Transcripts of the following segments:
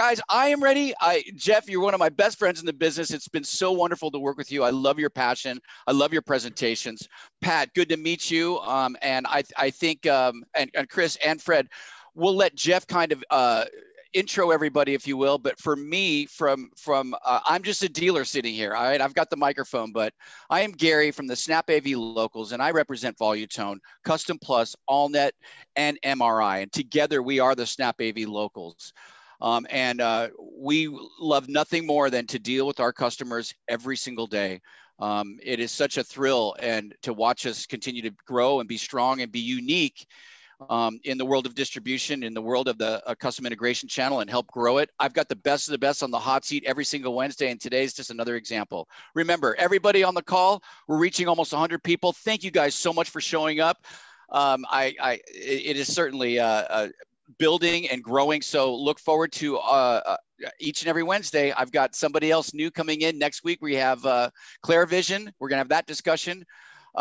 guys, I am ready. Jeff, you're one of my best friends in the business. It's been so wonderful to work with you. I love your passion. I love your presentations. Pat, good to meet you. And I think, and Chris and Fred, we'll let Jeff kind of intro everybody, if you will. But for me, I'm just a dealer sitting here. All right, I've got the microphone, but I am Gary from the SnapAV Locals, and I represent Volutone, Custom Plus, AllNet, and MRI. And together we are the SnapAV Locals. We love nothing more than to deal with our customers every single day. It is such a thrill and to watch us continue to grow and be strong and be unique in the world of distribution, in the world of the custom integration channel, and help grow it. I've got the best of the best on the hot seat every single Wednesday, and today's just another example. Remember, everybody on the call, we're reaching almost 100 people. Thank you guys so much for showing up. It is certainly building and growing, so look forward to each and every Wednesday. I've got somebody else new coming in next week. We have Claire Vision. We're gonna have that discussion.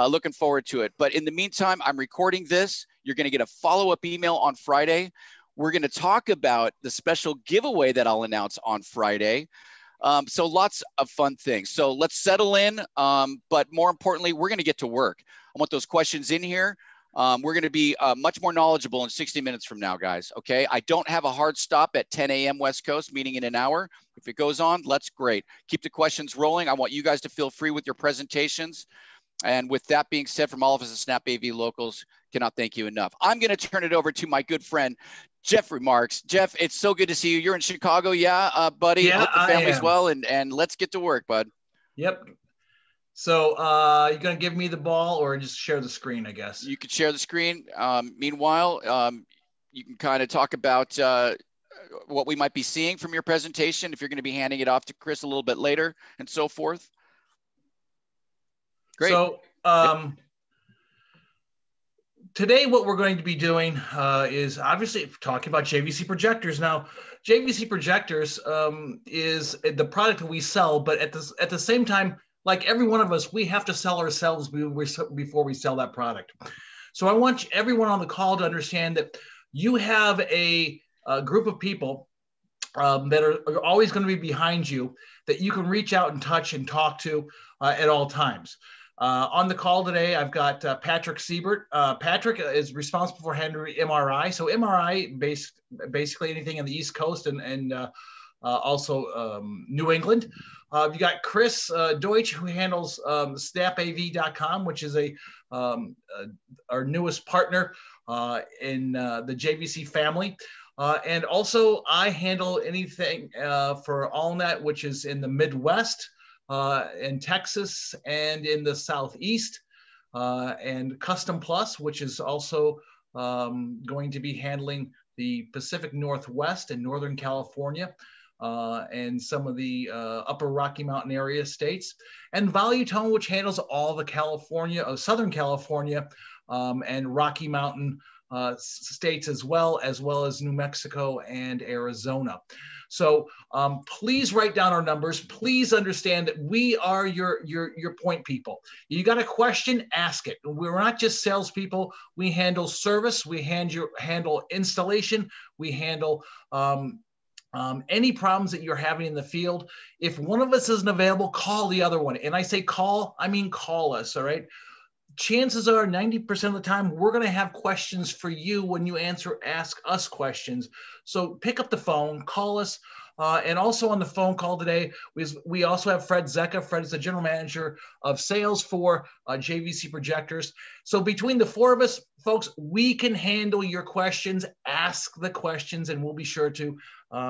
Looking forward to it. But in the meantime, I'm recording this. You're going to get a follow-up email on Friday. We're going to talk about the special giveaway that I'll announce on Friday. So lots of fun things. So let's settle in. But more importantly, we're going to get to work. I want those questions in here. We're going to be much more knowledgeable in 60 minutes from now, guys. Okay. I don't have a hard stop at 10 a.m. West Coast, meeting in an hour. If it goes on, that's great. Keep the questions rolling. I want you guys to feel free with your presentations. And with that being said, from all of us at SnapAV Locals, cannot thank you enough. I'm going to turn it over to my good friend, Jeff Remarks. Jeff, it's so good to see you. You're in Chicago, yeah, buddy? Yeah, hope the family's well, and let's get to work, bud. Yep. So you're going to give me the ball or just share the screen, I guess? You could share the screen. Meanwhile, you can kind of talk about what we might be seeing from your presentation, if you're going to be handing it off to Chris a little bit later and so forth. Great. So today what we're going to be doing is obviously talking about JVC Projectors. Now, JVC Projectors is the product that we sell, but at the same time, like every one of us, we have to sell ourselves before we sell that product. So I want everyone on the call to understand that you have a group of people that are always going to be behind you, that you can reach out and touch and talk to at all times. On the call today, I've got Patrick Siebert. Patrick is responsible for handling MRI. So MRI, basically anything in the East Coast and also New England. You got Chris Deutsch, who handles SnapAV.com, which is our newest partner in the JVC family. And also I handle anything for AllNet, which is in the Midwest, in Texas, and in the Southeast, and Custom Plus, which is also going to be handling the Pacific Northwest and Northern California, and some of the upper Rocky Mountain area states, and Volutone, which handles all the Southern California and Rocky Mountain states, as well as New Mexico and Arizona. So please write down our numbers. Please understand that we are your point people. You got a question, ask it. We're not just salespeople. We handle service. We handle installation. We handle any problems that you're having in the field. If one of us isn't available, call the other one. And I say call, I mean call us, all right? Chances are 90% of the time, we're going to have questions for you when you ask us questions. So pick up the phone, call us. And also on the phone call today, we also have Fred Zecca. Fred is the general manager of sales for JVC Projectors. So between the four of us, folks, we can handle your questions. Ask the questions, and we'll be sure to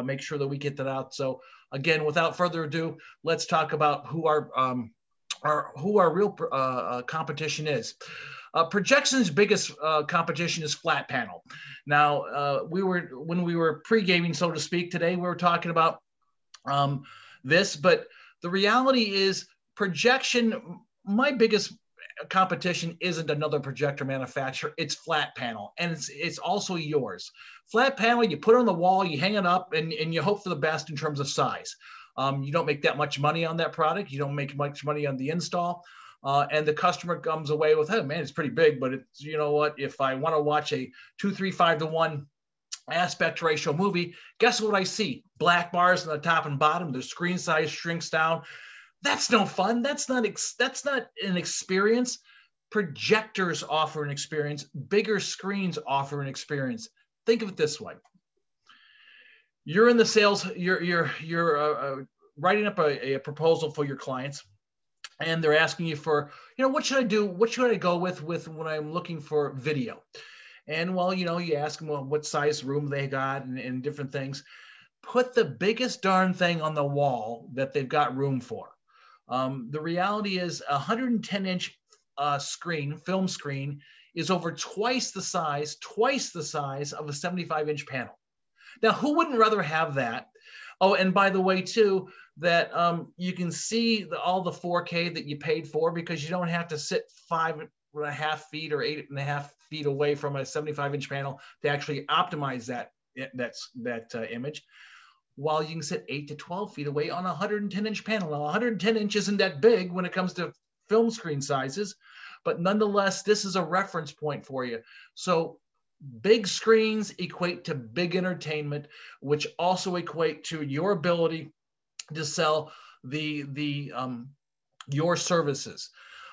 make sure that we get that out. So again, without further ado, let's talk about who our real competition is. Projection's biggest competition is flat panel. Now, when we were pre-gaming, so to speak, today, we were talking about this, but the reality is projection, my biggest competition isn't another projector manufacturer, it's flat panel, and it's also yours. Flat panel, you put it on the wall, you hang it up, and you hope for the best in terms of size. You don't make that much money on that product. You don't make much money on the install. And the customer comes away with, hey, man, it's pretty big, but it's, you know what, if I want to watch a 2-3-5-to-1 aspect ratio movie, guess what I see? Black bars on the top and bottom. The screen size shrinks down. That's no fun. That's not an experience. Projectors offer an experience. Bigger screens offer an experience. Think of it this way. You're in the sales, you're writing up a proposal for your clients, and they're asking you for, what should I do? What should I go with when I'm looking for video? And well, you ask them, well, what size room they got and different things. Put the biggest darn thing on the wall that they've got room for. The reality is 110-inch film screen is over twice the size of a 75-inch panel. Now, who wouldn't rather have that? Oh, and by the way, too, that you can see all the 4K that you paid for, because you don't have to sit 5.5 feet or 8.5 feet away from a 75-inch panel to actually optimize that image, while you can sit 8 to 12 feet away on a 110-inch panel. Now, 110 inch isn't that big when it comes to film screen sizes, but nonetheless, this is a reference point for you. So big screens equate to big entertainment, which also equate to your ability to sell your services.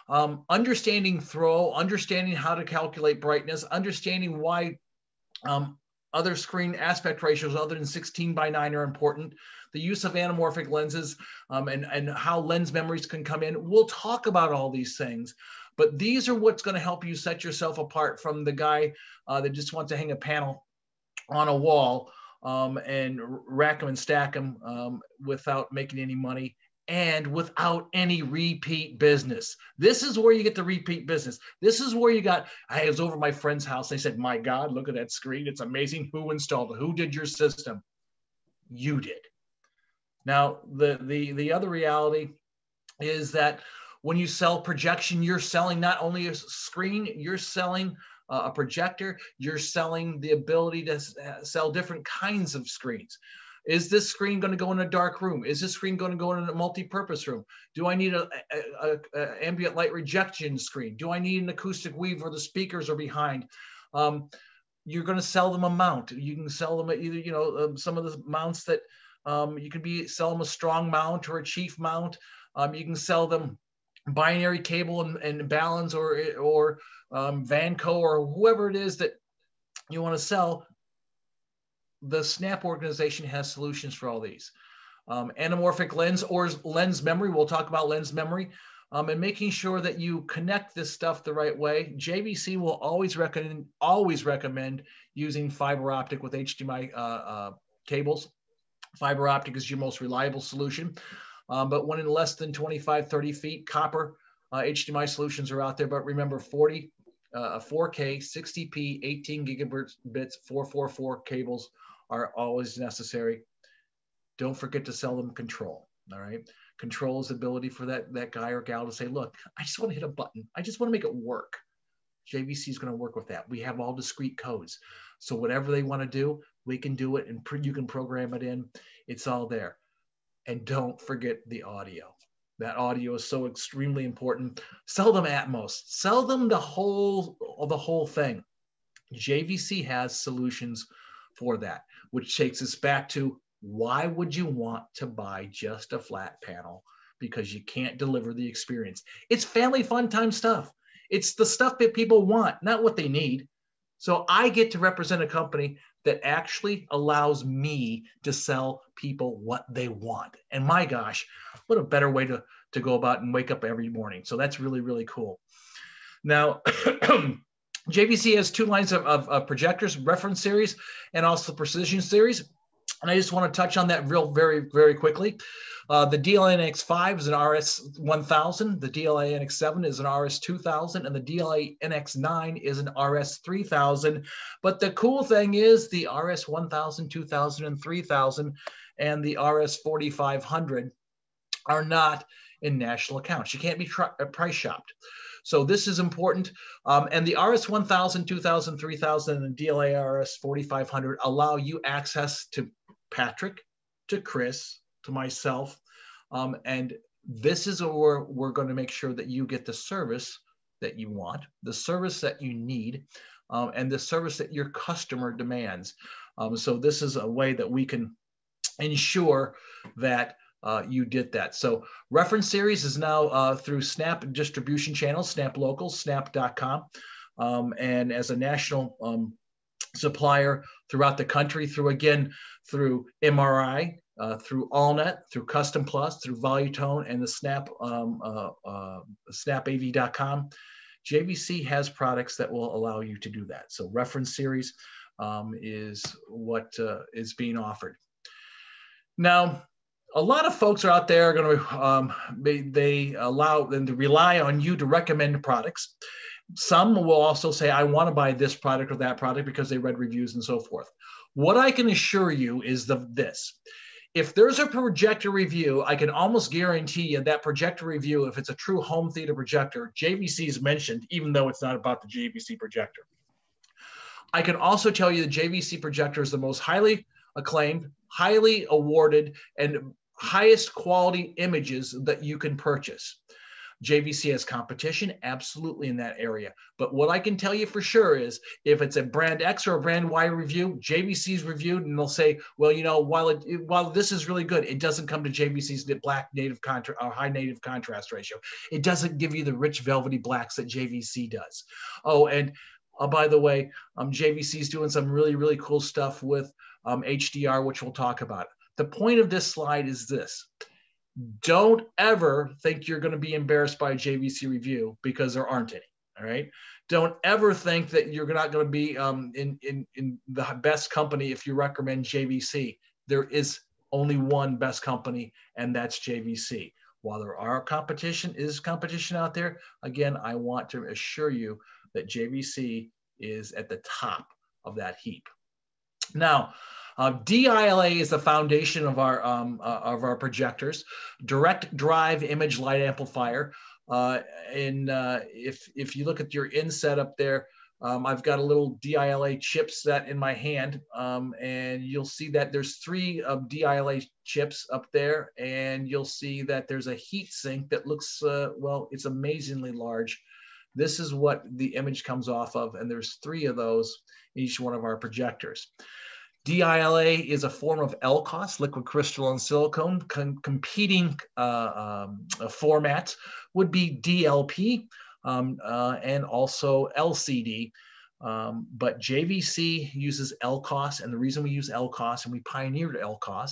Understanding throw, understanding how to calculate brightness, understanding why other screen aspect ratios other than 16:9 are important. The use of anamorphic lenses and how lens memories can come in. We'll talk about all these things, but these are what's going to help you set yourself apart from the guy that just wants to hang a panel on a wall and rack them and stack them without making any money and without any repeat business. This is where you get the repeat business. This is where I was over at my friend's house. They said, my God, look at that screen. It's amazing. Who installed it? Who did your system? You did. Now, the other reality is that when you sell projection, you're selling not only a screen, you're selling a projector, you're selling the ability to sell different kinds of screens. Is this screen going to go in a dark room? Is this screen going to go in a multi-purpose room? Do I need a ambient light rejection screen? Do I need an acoustic weave where the speakers are behind? You're going to sell them a mount. You can sell them either, some of the mounts that you can sell them a strong mount or a chief mount. You can sell them binary cable and balance or Vanco or whoever it is that you want to sell. The Snap organization has solutions for all these. Anamorphic lens or lens memory. We'll talk about lens memory and making sure that you connect this stuff the right way. JVC will always recommend using fiber optic with HDMI cables. Fiber optic is your most reliable solution. But when in less than 25, 30 feet, copper HDMI solutions are out there. But remember, 4K, 60p, 18 gigabits, 444 cables are always necessary. Don't forget to sell them control. All right. Control is the ability for that guy or gal to say, look, I just want to hit a button. I just want to make it work. JVC is going to work with that. We have all discrete codes. So whatever they want to do, we can do it and you can program it in. It's all there. And don't forget the audio. That audio is so extremely important. Sell them Atmos. Sell them the whole thing. JVC has solutions for that, which takes us back to why would you want to buy just a flat panel? Because you can't deliver the experience. It's family fun time stuff. It's the stuff that people want, not what they need. So I get to represent a company that actually allows me to sell people what they want. And my gosh, what a better way to go about and wake up every morning. So that's really, really cool. Now, JVC has two lines of projectors, reference series and also precision series. And I just want to touch on that very, very quickly. The D-ILA NX5 is an RS1000. The D-ILA NX7 is an RS2000. And the D-ILA NX9 is an RS3000. But the cool thing is the RS1000, 2000, and 3000 and the RS4500 are not in national accounts. You can't be price shopped. So this is important. And the RS1000, 2000, 3000, and the D-ILA RS4500 allow you access to Patrick, to Chris, to myself. And this is where we're going to make sure that you get the service that you want, the service that you need, and the service that your customer demands. So this is a way that we can ensure that you did that. So reference series is now through Snap distribution channels, Snap Local, snap.com, and as a national supplier throughout the country through MRI, through AllNet, through Custom Plus, through Voluitone, and the SnapAV.com. JVC has products that will allow you to do that. So reference series is what is being offered. Now, a lot of folks are out there are going to, they allow them to rely on you to recommend products. Some will also say, I want to buy this product or that product because they read reviews and so forth. What I can assure you is this. If there's a projector review, I can almost guarantee you that projector review, if it's a true home theater projector, JVC is mentioned, even though it's not about the JVC projector. I can also tell you the JVC projector is the most highly acclaimed, highly awarded, and highest quality images that you can purchase. JVC has competition, absolutely, in that area. But what I can tell you for sure is if it's a brand X or a brand Y review, JVC's reviewed, and they'll say, well, you know, while this is really good, it doesn't come to JVC's black native contrast or high native contrast ratio. It doesn't give you the rich velvety blacks that JVC does. Oh, and by the way, JVC is doing some really, really cool stuff with HDR, which we'll talk about. The point of this slide is this. Don't ever think you're going to be embarrassed by a JVC review because there aren't any, all right? Don't ever think that you're not going to be in the best company if you recommend JVC. There is only one best company, and that's JVC. While there are competition out there, again, I want to assure you that JVC is at the top of that heap. Now, D-ILA is the foundation of our projectors, direct drive image light amplifier. If you look at your inset up there, I've got a little D-ILA chipset in my hand, and you'll see that there's 3 D-ILA chips up there, and you'll see that there's a heat sink that looks, well, it's amazingly large. This is what the image comes off of, and there's 3 of those in each one of our projectors. D-ILA is a form of LCOS, liquid crystalline silicone. Competing formats would be DLP and also LCD. But JVC uses LCOS, and the reason we use LCOS, and we pioneered LCOS,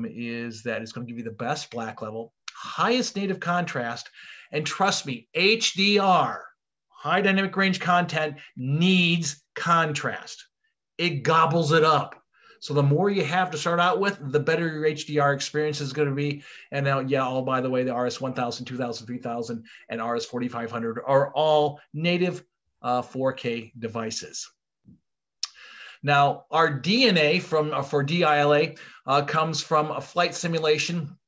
is that it's going to give you the best black level, highest native contrast, and trust me, HDR, high dynamic range content, needs contrast. It gobbles it up. So the more you have to start out with, the better your HDR experience is going to be. And now, yeah, oh, by the way, the RS1000, 2000, 3000, and RS4500 are all native 4K devices. Now, our DNA for D-ILA comes from a flight simulation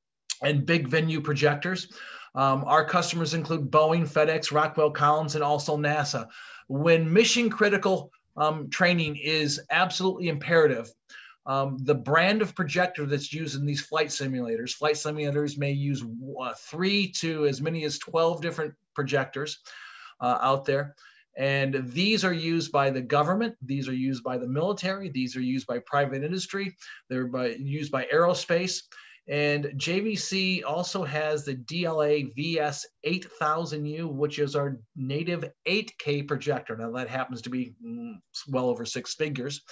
and big venue projectors. Our customers include Boeing, FedEx, Rockwell Collins, and also NASA. When mission critical training is absolutely imperative, the brand of projector that's used in these flight simulators may use 3 to as many as 12 different projectors out there. And these are used by the government. These are used by the military. These are used by private industry. They're used by aerospace. And JVC also has the D-ILA VS8000U, which is our native 8K projector. Now that happens to be well over 6 figures,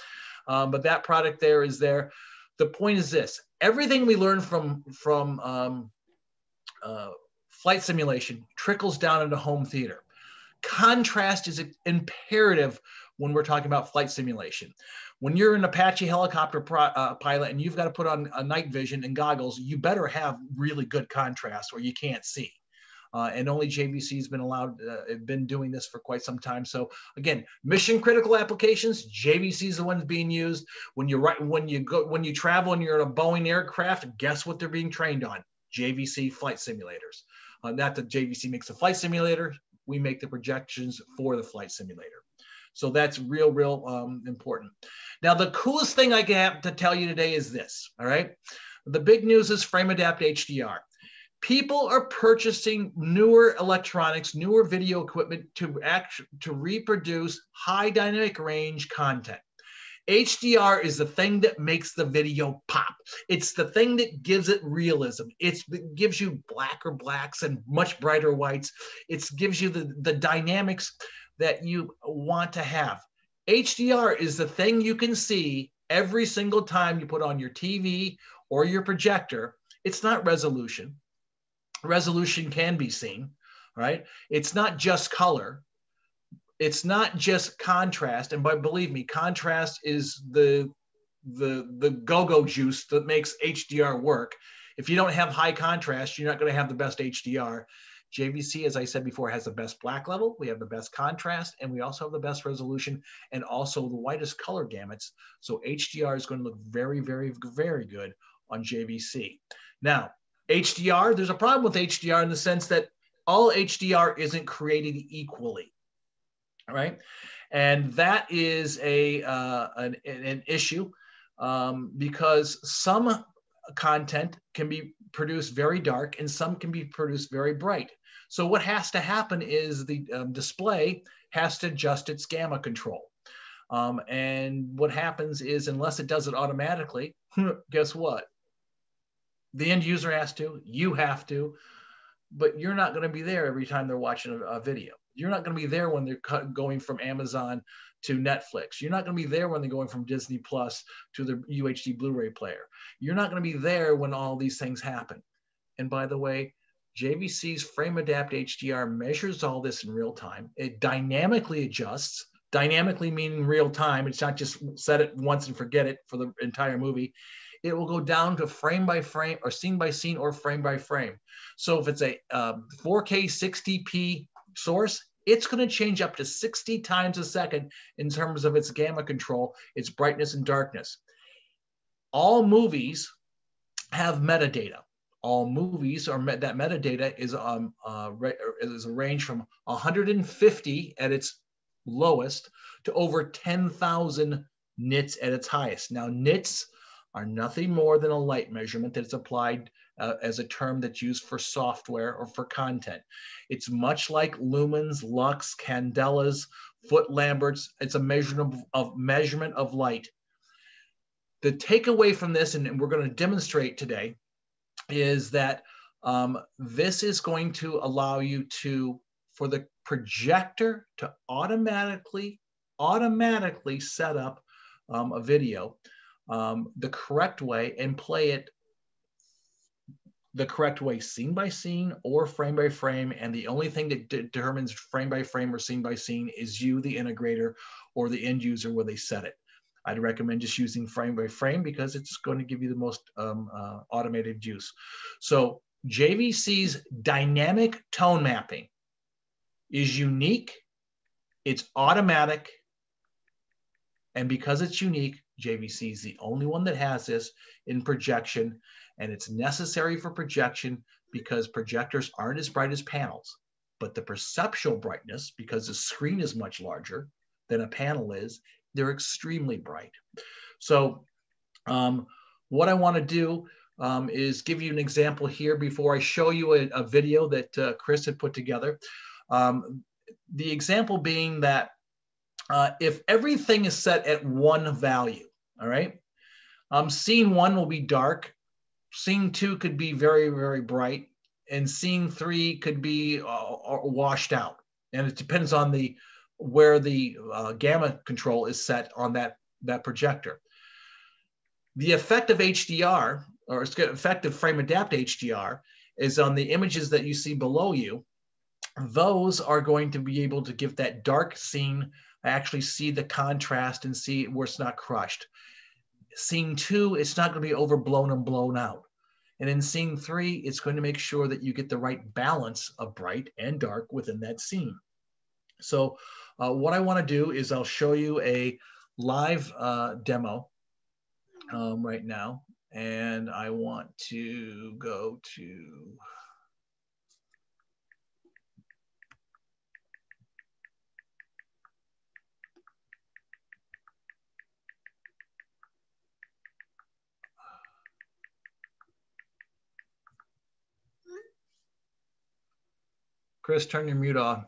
but that product there is there. The point is this: everything we learn from flight simulation trickles down into home theater. Contrast is imperative when we're talking about flight simulation. When you're an Apache helicopter pilot and you've got to put on a night vision and goggles, you better have really good contrast or you can't see. And only JVC has been doing this for quite some time. So again, mission critical applications, JVC is the ones being used. When you travel and you're in a Boeing aircraft, guess what they're being trained on? JVC flight simulators. Not that JVC makes a flight simulator, we make the projections for the flight simulator. So that's real important. Now, the coolest thing I have to tell you today is this, all right? The big news is frame adapt HDR. People are purchasing newer electronics, newer video equipment to reproduce high dynamic range content. HDR is the thing that makes the video pop. It's the thing that gives it realism. It gives you blacker blacks and much brighter whites. It gives you the dynamics that you want to have. HDR is the thing you can see every single time you put on your TV or your projector. It's not resolution. Resolution can be seen, right? It's not just color. It's not just contrast. And believe me, contrast is the go-go juice that makes HDR work. If you don't have high contrast, you're not going to have the best HDR. JVC, as I said before, has the best black level. We have the best contrast, and we also have the best resolution and also the widest color gamuts. So HDR is going to look very, very, very good on JVC. Now, HDR, there's a problem with HDR in the sense that all HDR isn't created equally, right? And that is an issue because some content can be produced very dark and some can be produced very bright. So what has to happen is the display has to adjust its gamma control. And what happens is, unless it does it automatically, guess what? The end user has to, you have to, but you're not going to be there every time they're watching a video. You're not going to be there when they're going from Amazon to Netflix. You're not going to be there when they're going from Disney Plus to the UHD Blu-ray player. You're not going to be there when all these things happen. And by the way, JVC's Frame Adapt HDR measures all this in real time. It dynamically adjusts, dynamically meaning real time. It's not just set it once and forget it for the entire movie. It will go down to frame by frame or scene by scene or frame by frame. So if it's a 4K 60p source, it's going to change up to 60 times a second in terms of its gamma control, its brightness and darkness. All movies have metadata. All movies are that metadata is a range from 150 at its lowest to over 10,000 nits at its highest. Now, nits are nothing more than a light measurement that's applied as a term that's used for software or for content. It's much like lumens, lux, candelas, foot lamberts. It's a measurement of light. The takeaway from this, and we're going to demonstrate today, is that this is going to allow you for the projector to automatically set up a video the correct way and play it the correct way, scene by scene or frame by frame. And the only thing that determines frame by frame or scene by scene is you, the integrator, or the end user where they set it. I'd recommend just using frame by frame because it's going to give you the most automated use. So JVC's dynamic tone mapping is unique, it's automatic, and because it's unique, JVC is the only one that has this in projection, and it's necessary for projection because projectors aren't as bright as panels, but the perceptual brightness, because the screen is much larger than a panel is, they're extremely bright. So what I want to do is give you an example here before I show you a video that Chris had put together. The example being that if everything is set at one value, all right, scene 1 will be dark, scene 2 could be very, very bright, and scene 3 could be washed out. And it depends on where the gamma control is set on that projector. The effect of HDR, or effective frame adapt HDR, is on the images that you see below you. Those are going to be able to give that dark scene, actually see the contrast and see where it's not crushed. Scene 2, it's not going to be overblown and blown out. And in scene 3, it's going to make sure that you get the right balance of bright and dark within that scene. So what I want to do is I'll show you a live demo right now. And I want to go to... Chris, turn your mute off.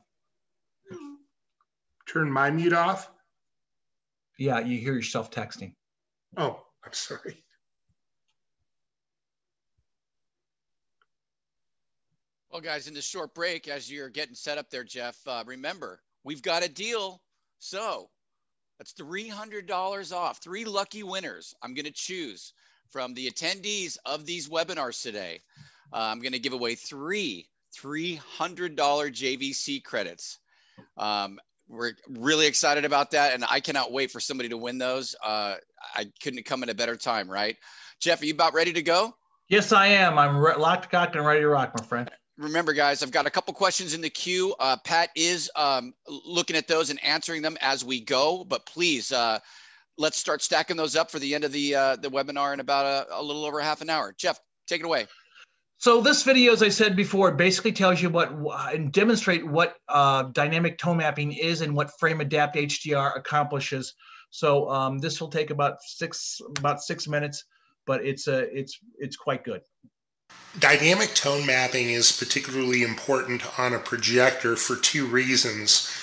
Turn my mute off? Yeah, you hear yourself texting. Oh, I'm sorry. Well, guys, in this short break, as you're getting set up there, Jeff, remember, we've got a deal. So that's $300 off. 3 lucky winners I'm going to choose from the attendees of these webinars today. I'm going to give away 3 $300 JVC credits. We're really excited about that, and I cannot wait for somebody to win those. I couldn't come at a better time, right? Jeff, are you about ready to go? Yes, I am. I'm locked, cocked, and ready to rock, my friend. Remember, guys, I've got a couple questions in the queue. Pat is looking at those and answering them as we go, but please, let's start stacking those up for the end of the webinar in about a little over half an hour. Jeff, take it away. So this video, as I said before, basically tells you what and demonstrate what dynamic tone mapping is and what frame adapt HDR accomplishes. So this will take about six minutes, but it's quite good. Dynamic tone mapping is particularly important on a projector for 2 reasons.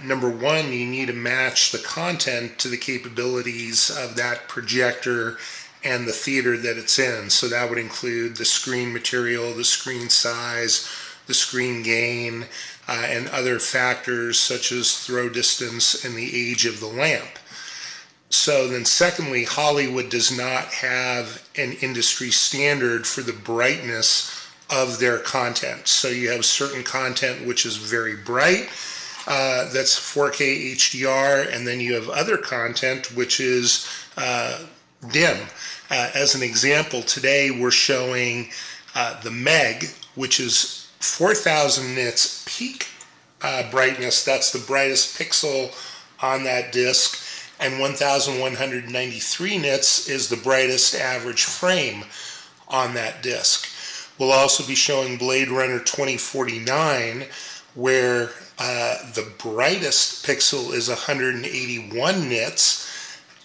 Number one, you need to match the content to the capabilities of that projector and the theater that it's in. So that would include the screen material, the screen size, the screen gain, and other factors such as throw distance and the age of the lamp. So then secondly, Hollywood does not have an industry standard for the brightness of their content. So you have certain content which is very bright, that's 4K HDR, and then you have other content which is dim. As an example, today we're showing the Meg, which is 4,000 nits peak brightness. That's the brightest pixel on that disc. And 1,193 nits is the brightest average frame on that disc. We'll also be showing Blade Runner 2049, where the brightest pixel is 181 nits,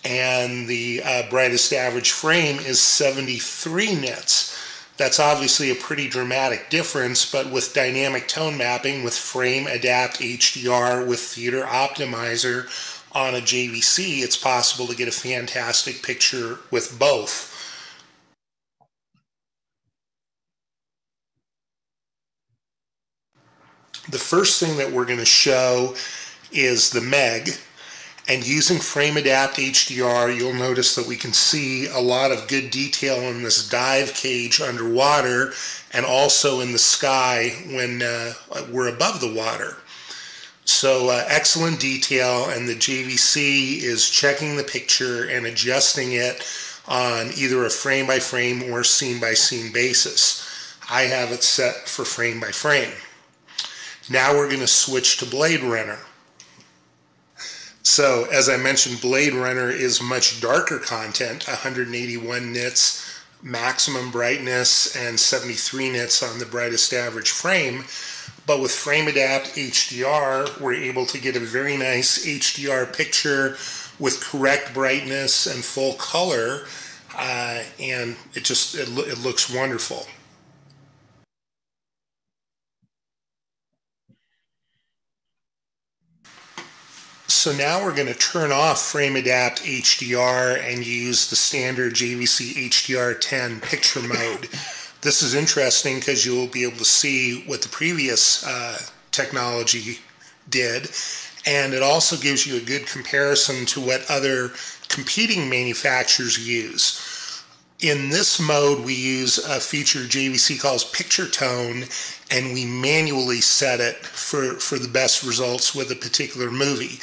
and the brightest average frame is 73 nits. That's obviously a pretty dramatic difference, but with dynamic tone mapping, with frame adapt HDR, with theater optimizer, on a JVC, it's possible to get a fantastic picture with both. The first thing that we're going to show is the Meg, and using frame adapt HDR, you'll notice that we can see a lot of good detail in this dive cage underwater and also in the sky when we're above the water. So excellent detail, and the JVC is checking the picture and adjusting it on either a frame-by-frame or scene-by-scene basis. I have it set for frame-by-frame. Now we're going to switch to Blade Runner. So as I mentioned, Blade Runner is much darker content, 181 nits maximum brightness and 73 nits on the brightest average frame. But with frame adapt HDR, we're able to get a very nice HDR picture with correct brightness and full color, and it looks wonderful. So now we're going to turn off frame adapt HDR and use the standard JVC HDR10 picture mode. This is interesting because you'll be able to see what the previous technology did, and it also gives you a good comparison to what other competing manufacturers use. In this mode, we use a feature JVC calls Picture Tone, and we manually set it for the best results with a particular movie.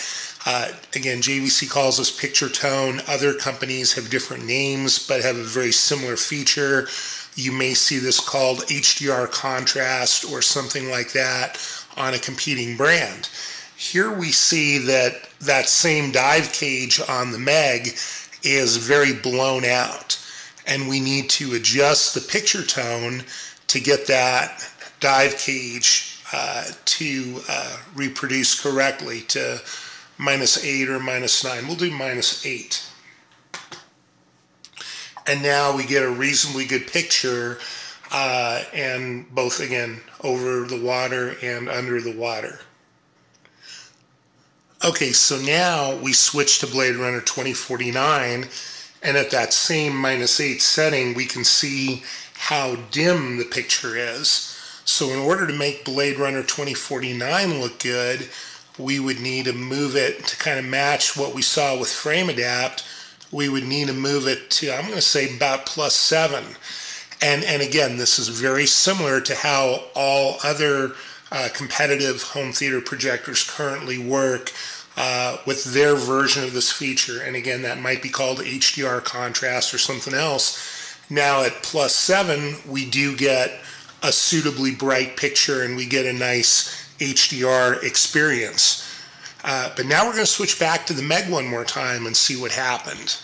Again, JVC calls this Picture Tone. Other companies have different names, but have a very similar feature. You may see this called HDR Contrast or something like that on a competing brand. Here we see that same dive cage on the Meg is very blown out, and we need to adjust the picture tone to get that dive cage to reproduce correctly to -8 or -9. We'll do -8. And now we get a reasonably good picture, and both, again, over the water and under the water. Okay, so now we switch to Blade Runner 2049, and at that same -8 setting, we can see how dim the picture is. So in order to make Blade Runner 2049 look good, we would need to move it to kind of match what we saw with Frame Adapt. We would need to move it to, I'm going to say, about +7. And again, this is very similar to how all other competitive home theater projectors currently work with their version of this feature. And again, that might be called HDR contrast or something else. Now at +7, we do get a suitably bright picture and we get a nice HDR experience. But now we're going to switch back to the Meg one more time and see what happened.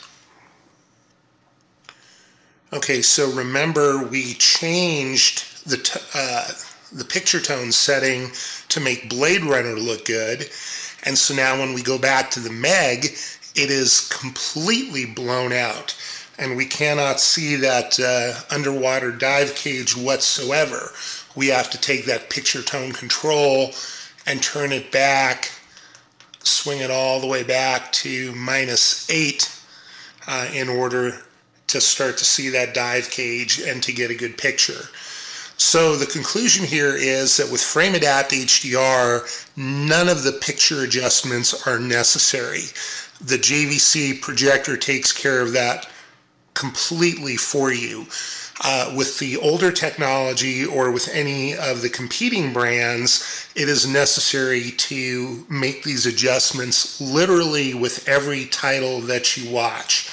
Okay, so remember we changed the picture tone setting to make Blade Runner look good. And so now when we go back to the Meg, it is completely blown out. And we cannot see that underwater dive cage whatsoever. We have to take that picture tone control and turn it back, swing it all the way back to -8 in order to start to see that dive cage and to get a good picture. So the conclusion here is that with Frame Adapt HDR, none of the picture adjustments are necessary. The JVC projector takes care of that completely for you. With the older technology or with any of the competing brands, it is necessary to make these adjustments literally with every title that you watch.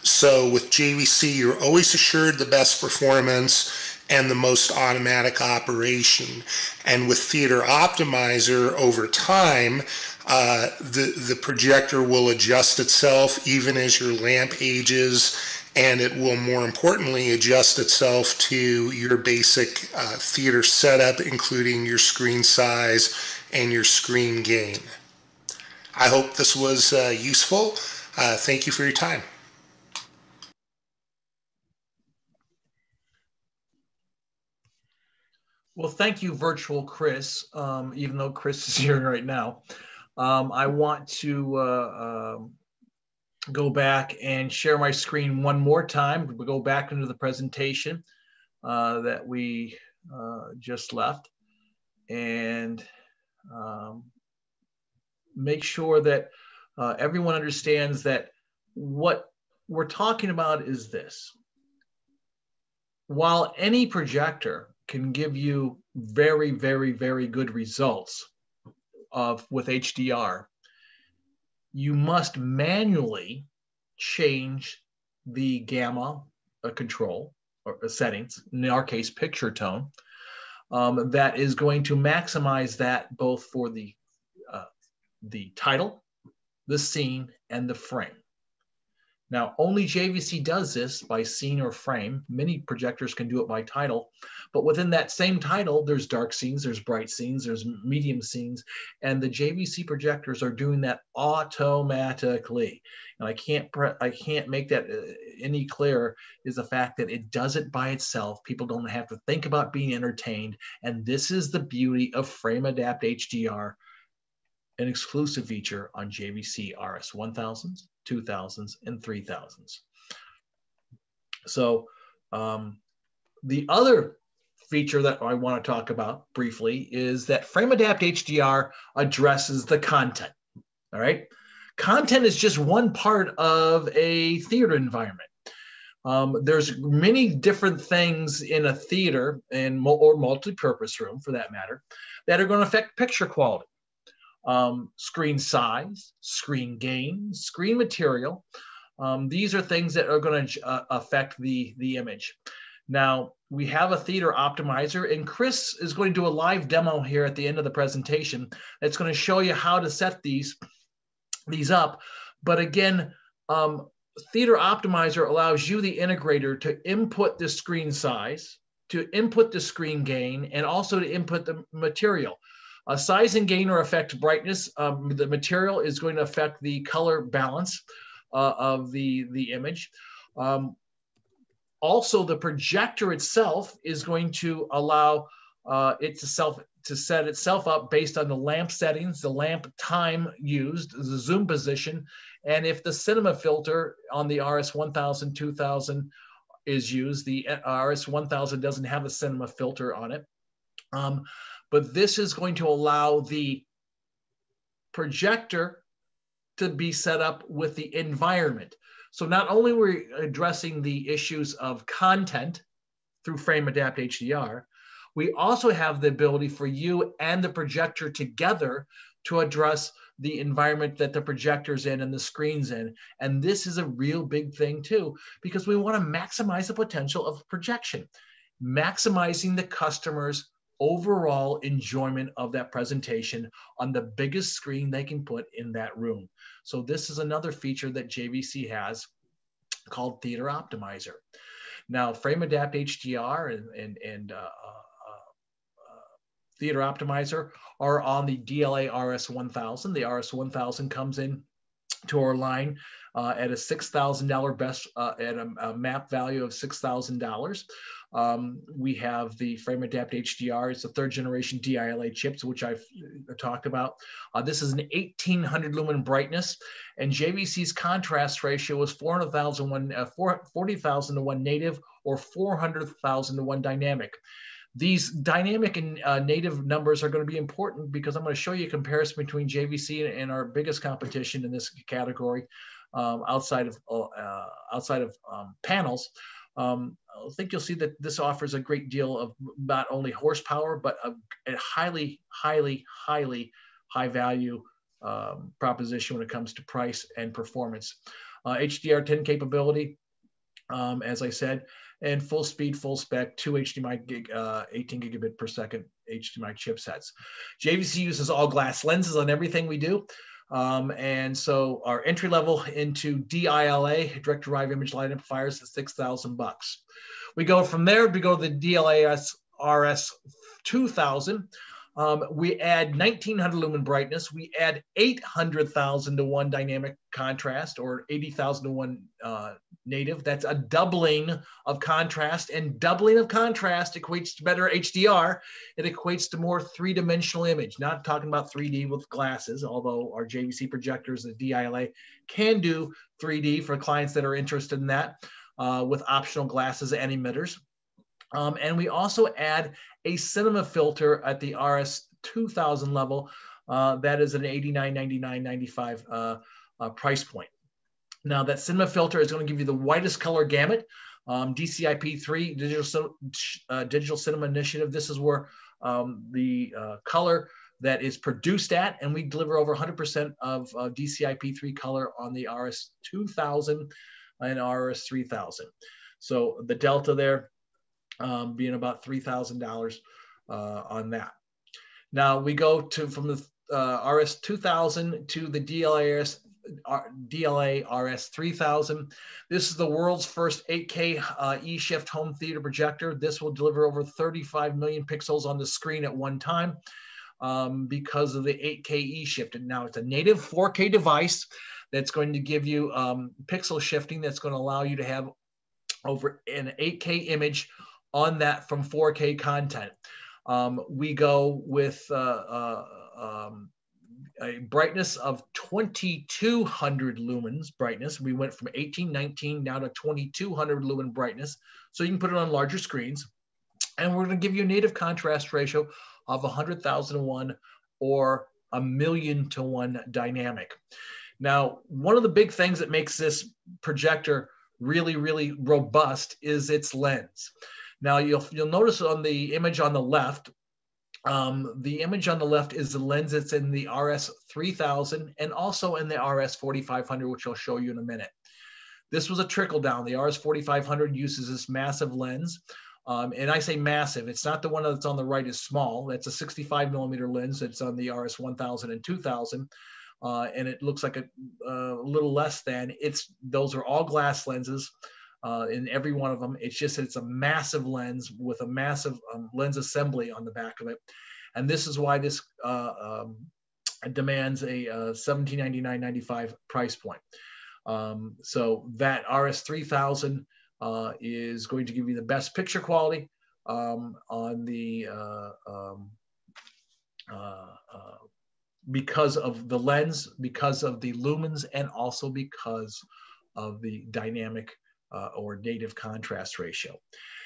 So with JVC, you're always assured the best performance and the most automatic operation. And with Theater Optimizer, over time, the projector will adjust itself even as your lamp ages, and it will, more importantly, adjust itself to your basic theater setup, including your screen size and your screen gain. I hope this was useful. Thank you for your time. Well, thank you, Virtual Chris, even though Chris is here right now. I want to go back and share my screen one more time. We'll go back into the presentation that we just left and make sure that everyone understands that what we're talking about is this. While any projector can give you very, very, very good results with HDR, you must manually change the gamma control or settings, in our case, picture tone, that is going to maximize that both for the title, the scene, and the frame. Now, only JVC does this by scene or frame. Many projectors can do it by title, but within that same title, there's dark scenes, there's bright scenes, there's medium scenes, and the JVC projectors are doing that automatically. And I can't make that any clearer, is the fact that it does it by itself. People don't have to think about being entertained, and this is the beauty of Frame Adapt HDR, an exclusive feature on JVC RS 1000s, 2000s, and 3000s. So the other feature that I want to talk about briefly is that Frame Adapt HDR addresses the content. All right, content is just one part of a theater environment. There's many different things in a theater or multi-purpose room, for that matter, that are going to affect picture quality. Screen size, screen gain, screen material. These are things that are going to affect the image. Now, we have a theater optimizer, and Chris is going to do a live demo here at the end of the presentation that's going to show you how to set these up. But again, theater optimizer allows you, the integrator, to input the screen size, to input the screen gain, and also to input the material. Size and gain or affect brightness. The material is going to affect the color balance of the image. Also, the projector itself is going to allow it to to set itself up based on the lamp settings, the lamp time used, the zoom position, and if the cinema filter on the RS1000, 2000 is used. The RS1000 doesn't have a cinema filter on it. But this is going to allow the projector to be set up with the environment. So not only are we addressing the issues of content through frame adapt HDR, we also have the ability for you and the projector together to address the environment that the projector's in and the screen's in. And this is a real big thing too, because we want to maximize the potential of projection, maximizing the customer's overall enjoyment of that presentation on the biggest screen they can put in that room. So this is another feature that JVC has called Theater Optimizer. Now, Frame Adapt HDR and Theater Optimizer are on the D-ILA RS1000. The RS1000 comes in to our line at a $6,000 best, at a map value of $6,000. We have the Frame Adapt HDR. It's the 3rd generation D-ILA chips, which I've talked about. This is an 1800 lumen brightness, and JVC's contrast ratio is 40,000 to 1 native or 400,000 to 1 dynamic. These dynamic and native numbers are going to be important because I'm going to show you a comparison between JVC and our biggest competition in this category outside of panels. I think you'll see that this offers a great deal of not only horsepower, but a highly high value proposition when it comes to price and performance. HDR10 capability, as I said, and full speed, full spec, 2 HDMI 18 gigabit per second HDMI chipsets. JVC uses all glass lenses on everything we do. And so our entry level into D-ILA, direct derived image light amplifiers, is $6,000. We go from there, we go to the D-ILA RS2000. We add 1900 lumen brightness. We add 800,000 to 1 dynamic contrast, or 80,000 to 1 native. That's a doubling of contrast, and doubling of contrast equates to better HDR. It equates to more 3-dimensional image. Not talking about 3D with glasses, although our JVC projectors, the D-ILA, can do 3D for clients that are interested in that with optional glasses and emitters. And we also add a cinema filter at the RS2000 level. That is an $89, $99, $95 price point. Now, that cinema filter is going to give you the widest color gamut. DCI-P3, Digital Cinema Initiative. This is where the color that is produced at, and we deliver over 100% of DCI-P3 color on the RS2000 and RS3000. So the delta there being about $3,000 on that. Now we go to from the RS2000 to the D-ILA RS3000. This is the world's first 8K E-Shift home theater projector. This will deliver over 35 million pixels on the screen at one time because of the 8K E-Shift. And now it's a native 4K device that's going to give you pixel shifting that's going to allow you to have over an 8K image on that from 4K content. We go with a brightness of 2200 lumens brightness. We went from 1819 now to 2200 lumen brightness. So you can put it on larger screens. And we're going to give you a native contrast ratio of 100,000 to 1 or 1,000,000 to 1 dynamic. Now, one of the big things that makes this projector really, really robust is its lens. Now, you'll notice on the image on the left, the image on the left is the lens that's in the RS3000 and also in the RS4500, which I'll show you in a minute. This was a trickle down. The RS4500 uses this massive lens. And I say massive, it's not the one that's on the right is small. That's a 65 millimeter lens that's on the RS1000 and 2000. And it looks like a little less than. Those are all glass lenses. In every one of them. It's just that it's a massive lens with a massive lens assembly on the back of it. And this is why this demands a $1799.95 price point. So that RS3000 is going to give you the best picture quality on the because of the lens, because of the lumens, and also because of the dynamic or native contrast ratio.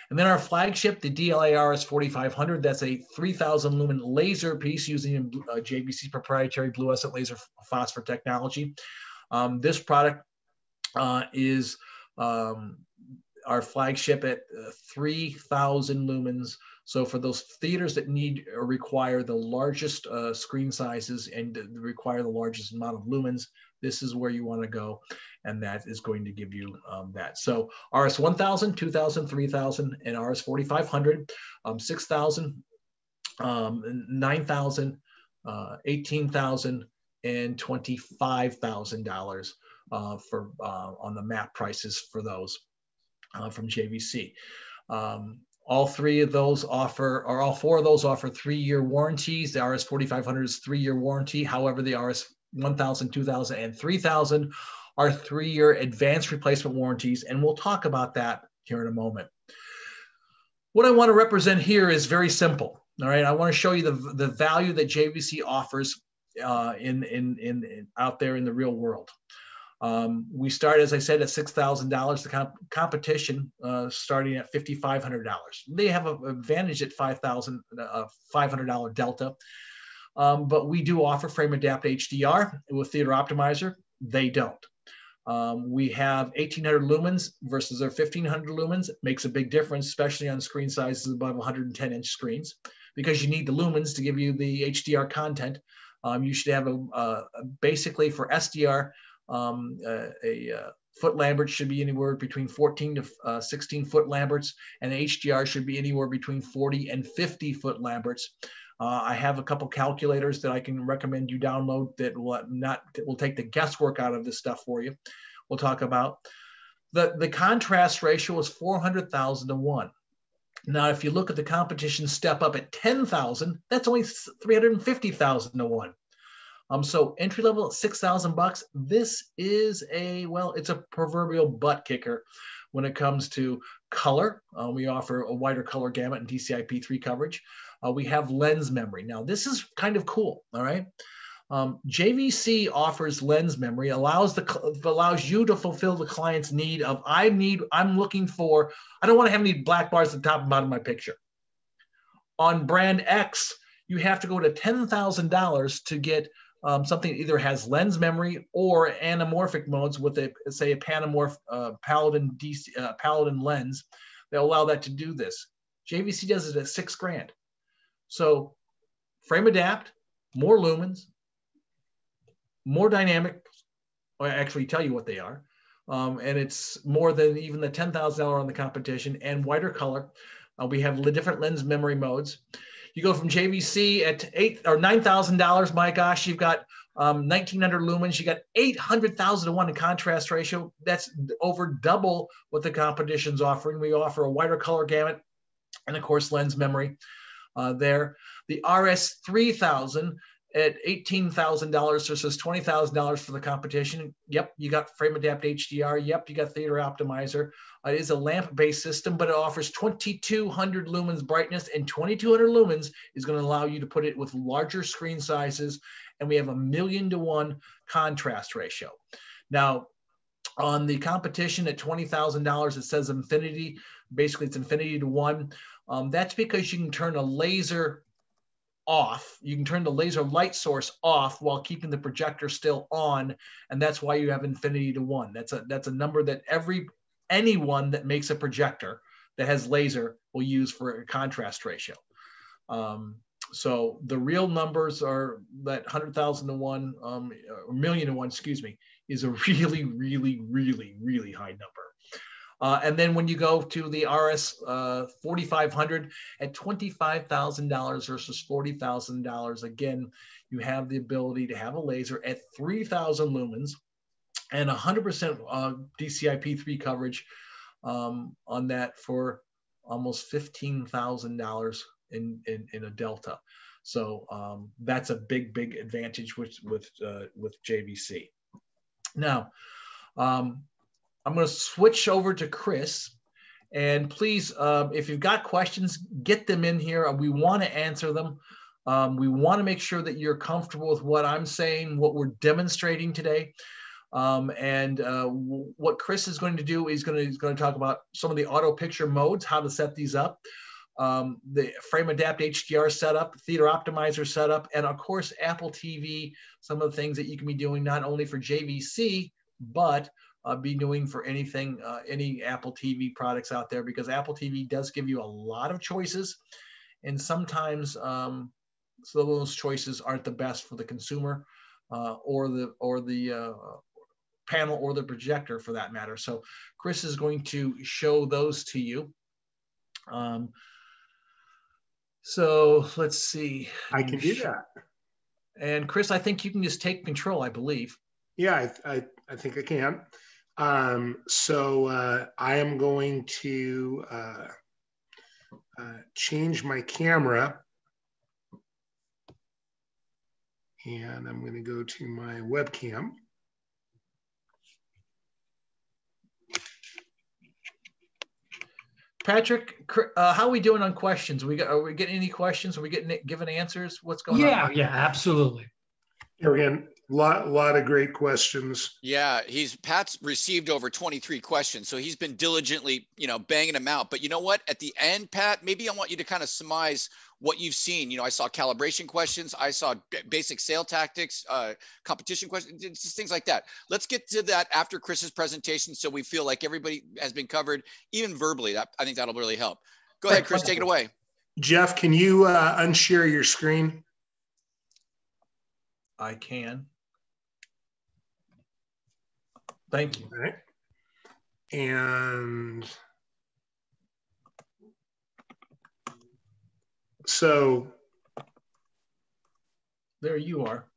And then our flagship, the D-ILA Is 4500, that's a 3000 lumen laser piece using JVC proprietary fluorescent laser phosphor technology. This product is our flagship at 3000 lumens. So for those theaters that need or require the largest screen sizes and require the largest amount of lumens, this is where you want to go, and that is going to give you that. So RS 1000, 2000, 3000, and RS 4500, 6000, 9000, 18,000, and $25,000 for on the map prices for those from JVC. All three of those offer, or all four of those offer 3-year warranties. The RS 4500 is 3-year warranty. However, the RS 1000, 2000, and 3000 are 3-year advanced replacement warranties, and we'll talk about that here in a moment. What I want to represent here is very simple. All right, I want to show you the value that JVC offers out there in the real world. We start, as I said, at $6,000. The competition starting at $5,500. They have an advantage at $500 delta, but we do offer frame adapt HDR with theater optimizer. They don't. We have 1,800 lumens versus their 1,500 lumens. It makes a big difference, especially on screen sizes above 110-inch screens, because you need the lumens to give you the HDR content. You should have basically for SDR, a foot Lambert should be anywhere between 14 to 16 foot Lamberts, and HDR should be anywhere between 40 and 50 foot Lamberts. I have a couple calculators that I can recommend you download that will take the guesswork out of this stuff for you. We'll talk about the contrast ratio is 400,000 to 1. Now, if you look at the competition step up at 10,000, that's only 350,000 to 1. So entry level at $6,000. This is it's a proverbial butt kicker when it comes to color. We offer a wider color gamut and DCI-P3 coverage. We have lens memory. Now, this is kind of cool. All right. JVC offers lens memory, allows you to fulfill the client's need of I don't want to have any black bars at the top and bottom of my picture. On brand X, you have to go to $10,000 to get something that either has lens memory or anamorphic modes with say a Panamorph Paladin lens. They allow that to do this. JVC does it at $6,000. So frame adapt, more lumens, more dynamic. I actually tell you what they are, and it's more than even the $10,000 on the competition, and wider color. We have different lens memory modes. You go from JVC at $8,000 or $9,000. My gosh, you've got 1,900 lumens. You got 800,000 to 1 in contrast ratio. That's over double what the competition's offering. We offer a wider color gamut, and of course, lens memory there. The RS 3000 at $18,000 versus $20,000 for the competition. Yep, you got frame adapt HDR. Yep, you got theater optimizer. It is a lamp-based system, but it offers 2,200 lumens brightness, and 2,200 lumens is going to allow you to put it with larger screen sizes, and we have 1,000,000 to 1 contrast ratio. Now, on the competition at $20,000, it says infinity. Basically, it's infinity to 1. That's because you can turn a laser off. You can turn the laser light source off while keeping the projector still on, and that's why you have infinity to 1. That's a number that anyone that makes a projector that has laser will use for a contrast ratio. So the real numbers are that 100,000 to 1, or 1,000,000 to 1, excuse me, is a really, really, really, really high number. And then when you go to the RS 4500 at $25,000 versus $40,000, again, you have the ability to have a laser at 3,000 lumens and 100% DCI-P3 coverage on that for almost $15,000 in a delta. So that's a big, big advantage with JVC. Now, I'm going to switch over to Chris, and please, if you've got questions, get them in here. We want to answer them. We want to make sure that you're comfortable with what I'm saying, what we're demonstrating today. What Chris is going to do is going to talk about some of the auto picture modes, how to set these up, the frame adapt HDR setup, theater optimizer setup, and of course, Apple TV, some of the things that you can be doing not only for JVC, but be doing for anything, any Apple TV products out there, because Apple TV does give you a lot of choices. And sometimes some of those choices aren't the best for the consumer or the panel or the projector for that matter. So Chris is going to show those to you. So let's see. I can do that. And Chris, I think you can just take control, I believe. Yeah, I think I can. I am going to change my camera, and I'm going to go to my webcam. Patrick, how are we doing on questions? Are we getting any questions? Are we getting given answers? What's going on? Yeah, absolutely. Here again, lot of great questions. Yeah, Pat's received over 23 questions, so he's been diligently, banging them out. But you know what? At the end, Pat, maybe I want you to kind of surmise what you've seen. I saw calibration questions, I saw basic sale tactics, competition questions, just things like that. Let's get to that after Chris's presentation, so we feel like everybody has been covered, even verbally. I think that'll really help. Go ahead, Chris, take it away. Jeff, can you unshare your screen? I can. Thank you. All right. And so there you are.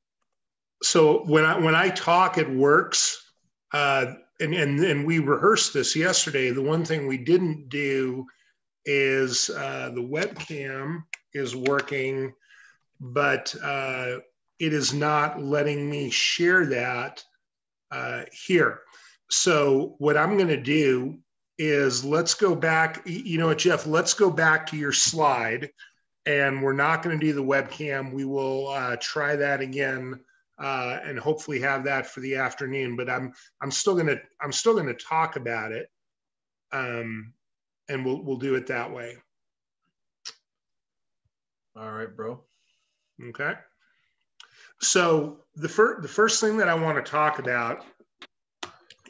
So when I talk, it works. And we rehearsed this yesterday. The one thing we didn't do is the webcam is working, but it is not letting me share that here. So what I'm going to do is let's go back. You know what, Jeff? Let's go back to your slide, and we're not going to do the webcam. We will try that again and hopefully have that for the afternoon. But I'm still going to talk about it, and we'll do it that way. All right, bro. Okay. So the first thing that I want to talk about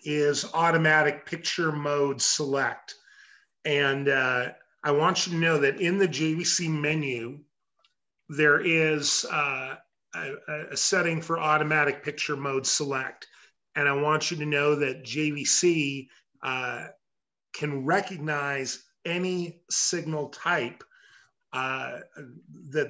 is automatic picture mode select. And I want you to know that in the JVC menu, there is a setting for automatic picture mode select. And I want you to know that JVC can recognize any signal type that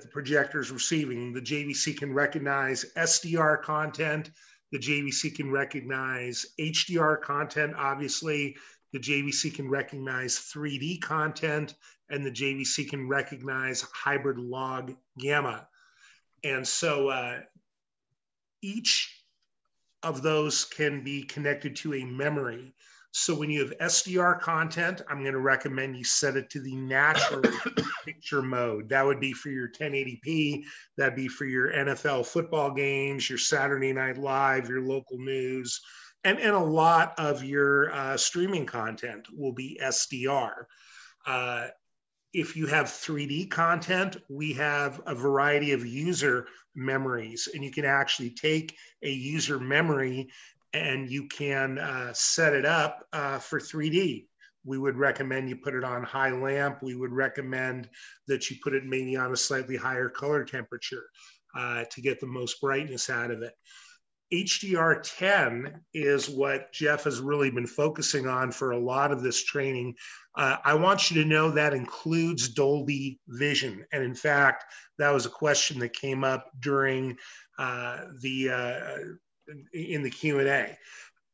the projector is receiving. The JVC can recognize SDR content. The JVC can recognize HDR content. Obviously, the JVC can recognize 3D content, and the JVC can recognize hybrid log gamma. And so each of those can be connected to a memory. So when you have SDR content, I'm going to recommend you set it to the natural picture mode. That would be for your 1080p. That'd be for your NFL football games, your Saturday Night Live, your local news, and a lot of your streaming content will be SDR. If you have 3D content, we have a variety of user memories, and you can actually take a user memory and you can set it up for 3D. We would recommend you put it on high lamp. We would recommend that you put it maybe on a slightly higher color temperature to get the most brightness out of it. HDR10 is what Jeff has really been focusing on for a lot of this training. I want you to know that includes Dolby Vision. And in fact, that was a question that came up during in the Q&A.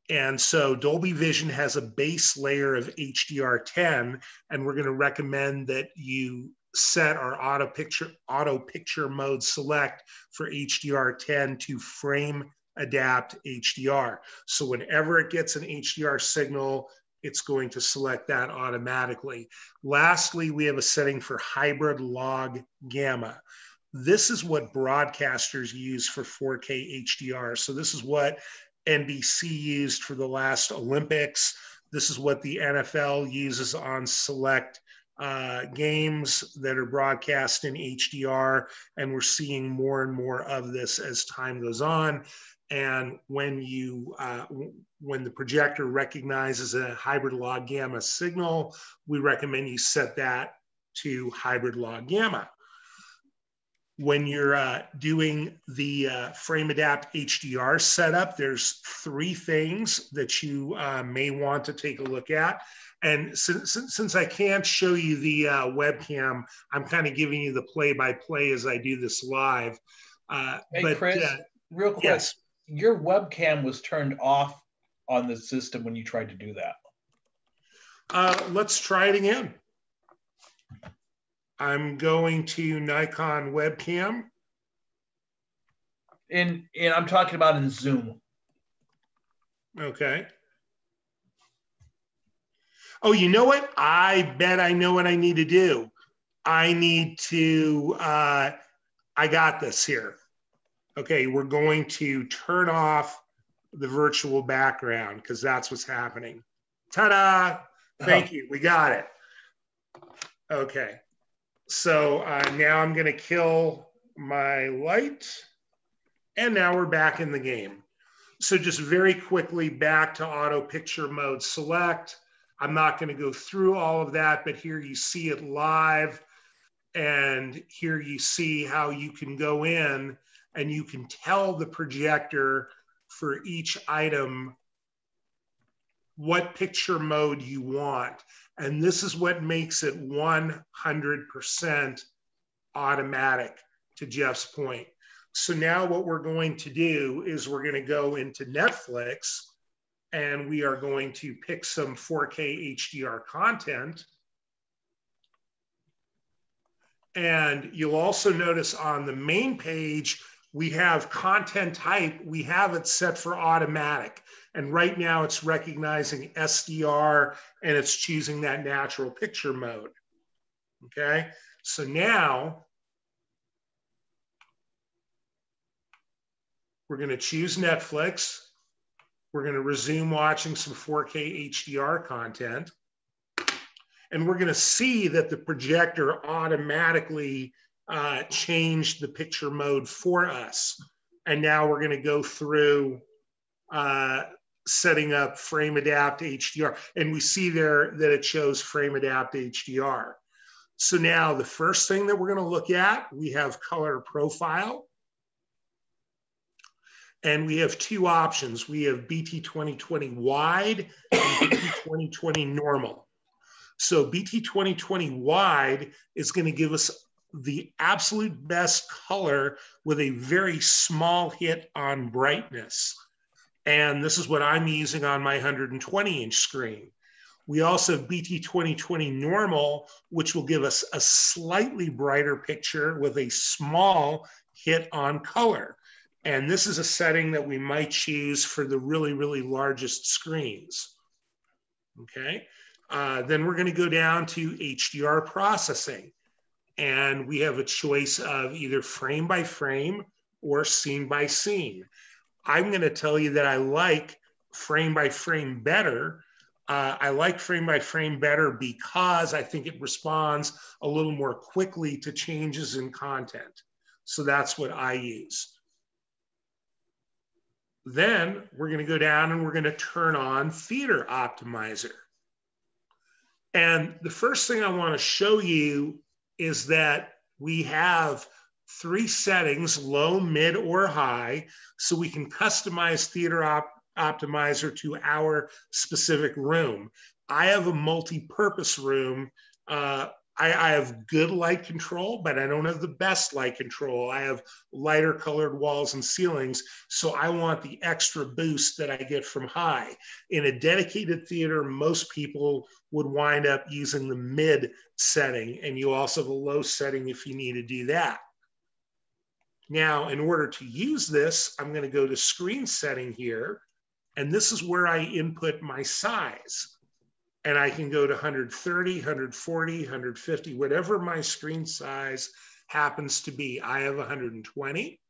And so Dolby Vision has a base layer of HDR10, and we're going to recommend that you set our auto picture mode select for HDR10 to frame adapt HDR. So whenever it gets an HDR signal, it's going to select that automatically. Lastly, we have a setting for hybrid log gamma. This is what broadcasters use for 4K HDR. So this is what NBC used for the last Olympics. This is what the NFL uses on select games that are broadcast in HDR. And we're seeing more and more of this as time goes on. And when the projector recognizes a hybrid log gamma signal, we recommend you set that to hybrid log gamma. When you're doing the frame adapt HDR setup, there's 3 things that you may want to take a look at. And since I can't show you the webcam, I'm kind of giving you the play-by-play as I do this live. Hey, Chris, real quick, yes. Your webcam was turned off on the system when you tried to do that. Let's try it again. I'm going to Nikon webcam. And I'm talking about in Zoom. Okay. Oh, you know what? I bet I know what I need to do. I need to, I got this here. Okay, we're going to turn off the virtual background because that's what's happening. Ta-da! Thank you, we got it. Okay, so now I'm gonna kill my light and now we're back in the game. So just very quickly back to auto picture mode select. I'm not gonna go through all of that, but here you see it live and here you see how you can go in and you can tell the projector for each item what picture mode you want. And this is what makes it 100% automatic, to Jeff's point. So now what we're going to do is we're going to go into Netflix and we are going to pick some 4K HDR content. And you'll also notice on the main page, we have content type, we have it set for automatic. And right now it's recognizing SDR and it's choosing that natural picture mode. Okay, so now we're gonna choose Netflix. We're gonna resume watching some 4K HDR content. And we're gonna see that the projector automatically changed the picture mode for us. And now we're gonna go through setting up frame adapt HDR. And we see there that it shows frame adapt HDR. So now the first thing that we're gonna look at, we have color profile. And we have 2 options. We have BT 2020 wide and BT 2020 normal. So BT 2020 wide is going to give us the absolute best color with a very small hit on brightness. And this is what I'm using on my 120-inch screen. We also have BT 2020 normal, which will give us a slightly brighter picture with a small hit on color. And this is a setting that we might choose for the really, really largest screens. Okay. Then we're going to go down to HDR processing. And we have a choice of either frame by frame or scene by scene. I'm going to tell you that I like frame by frame better. I like frame by frame better because I think it responds a little more quickly to changes in content. So that's what I use. Then we're going to go down and we're going to turn on Theater Optimizer. And the first thing I want to show you is that we have 3 settings, low, mid, or high, so we can customize Theater Optimizer to our specific room. I have a multi-purpose room. I have good light control, but I don't have the best light control. I have lighter colored walls and ceilings, so I want the extra boost that I get from high. In a dedicated theater, most people would wind up using the mid setting, and you also have a low setting if you need to do that. Now, in order to use this, I'm going to go to screen setting here, and this is where I input my size. And I can go to 130, 140, 150, whatever my screen size happens to be I have 120.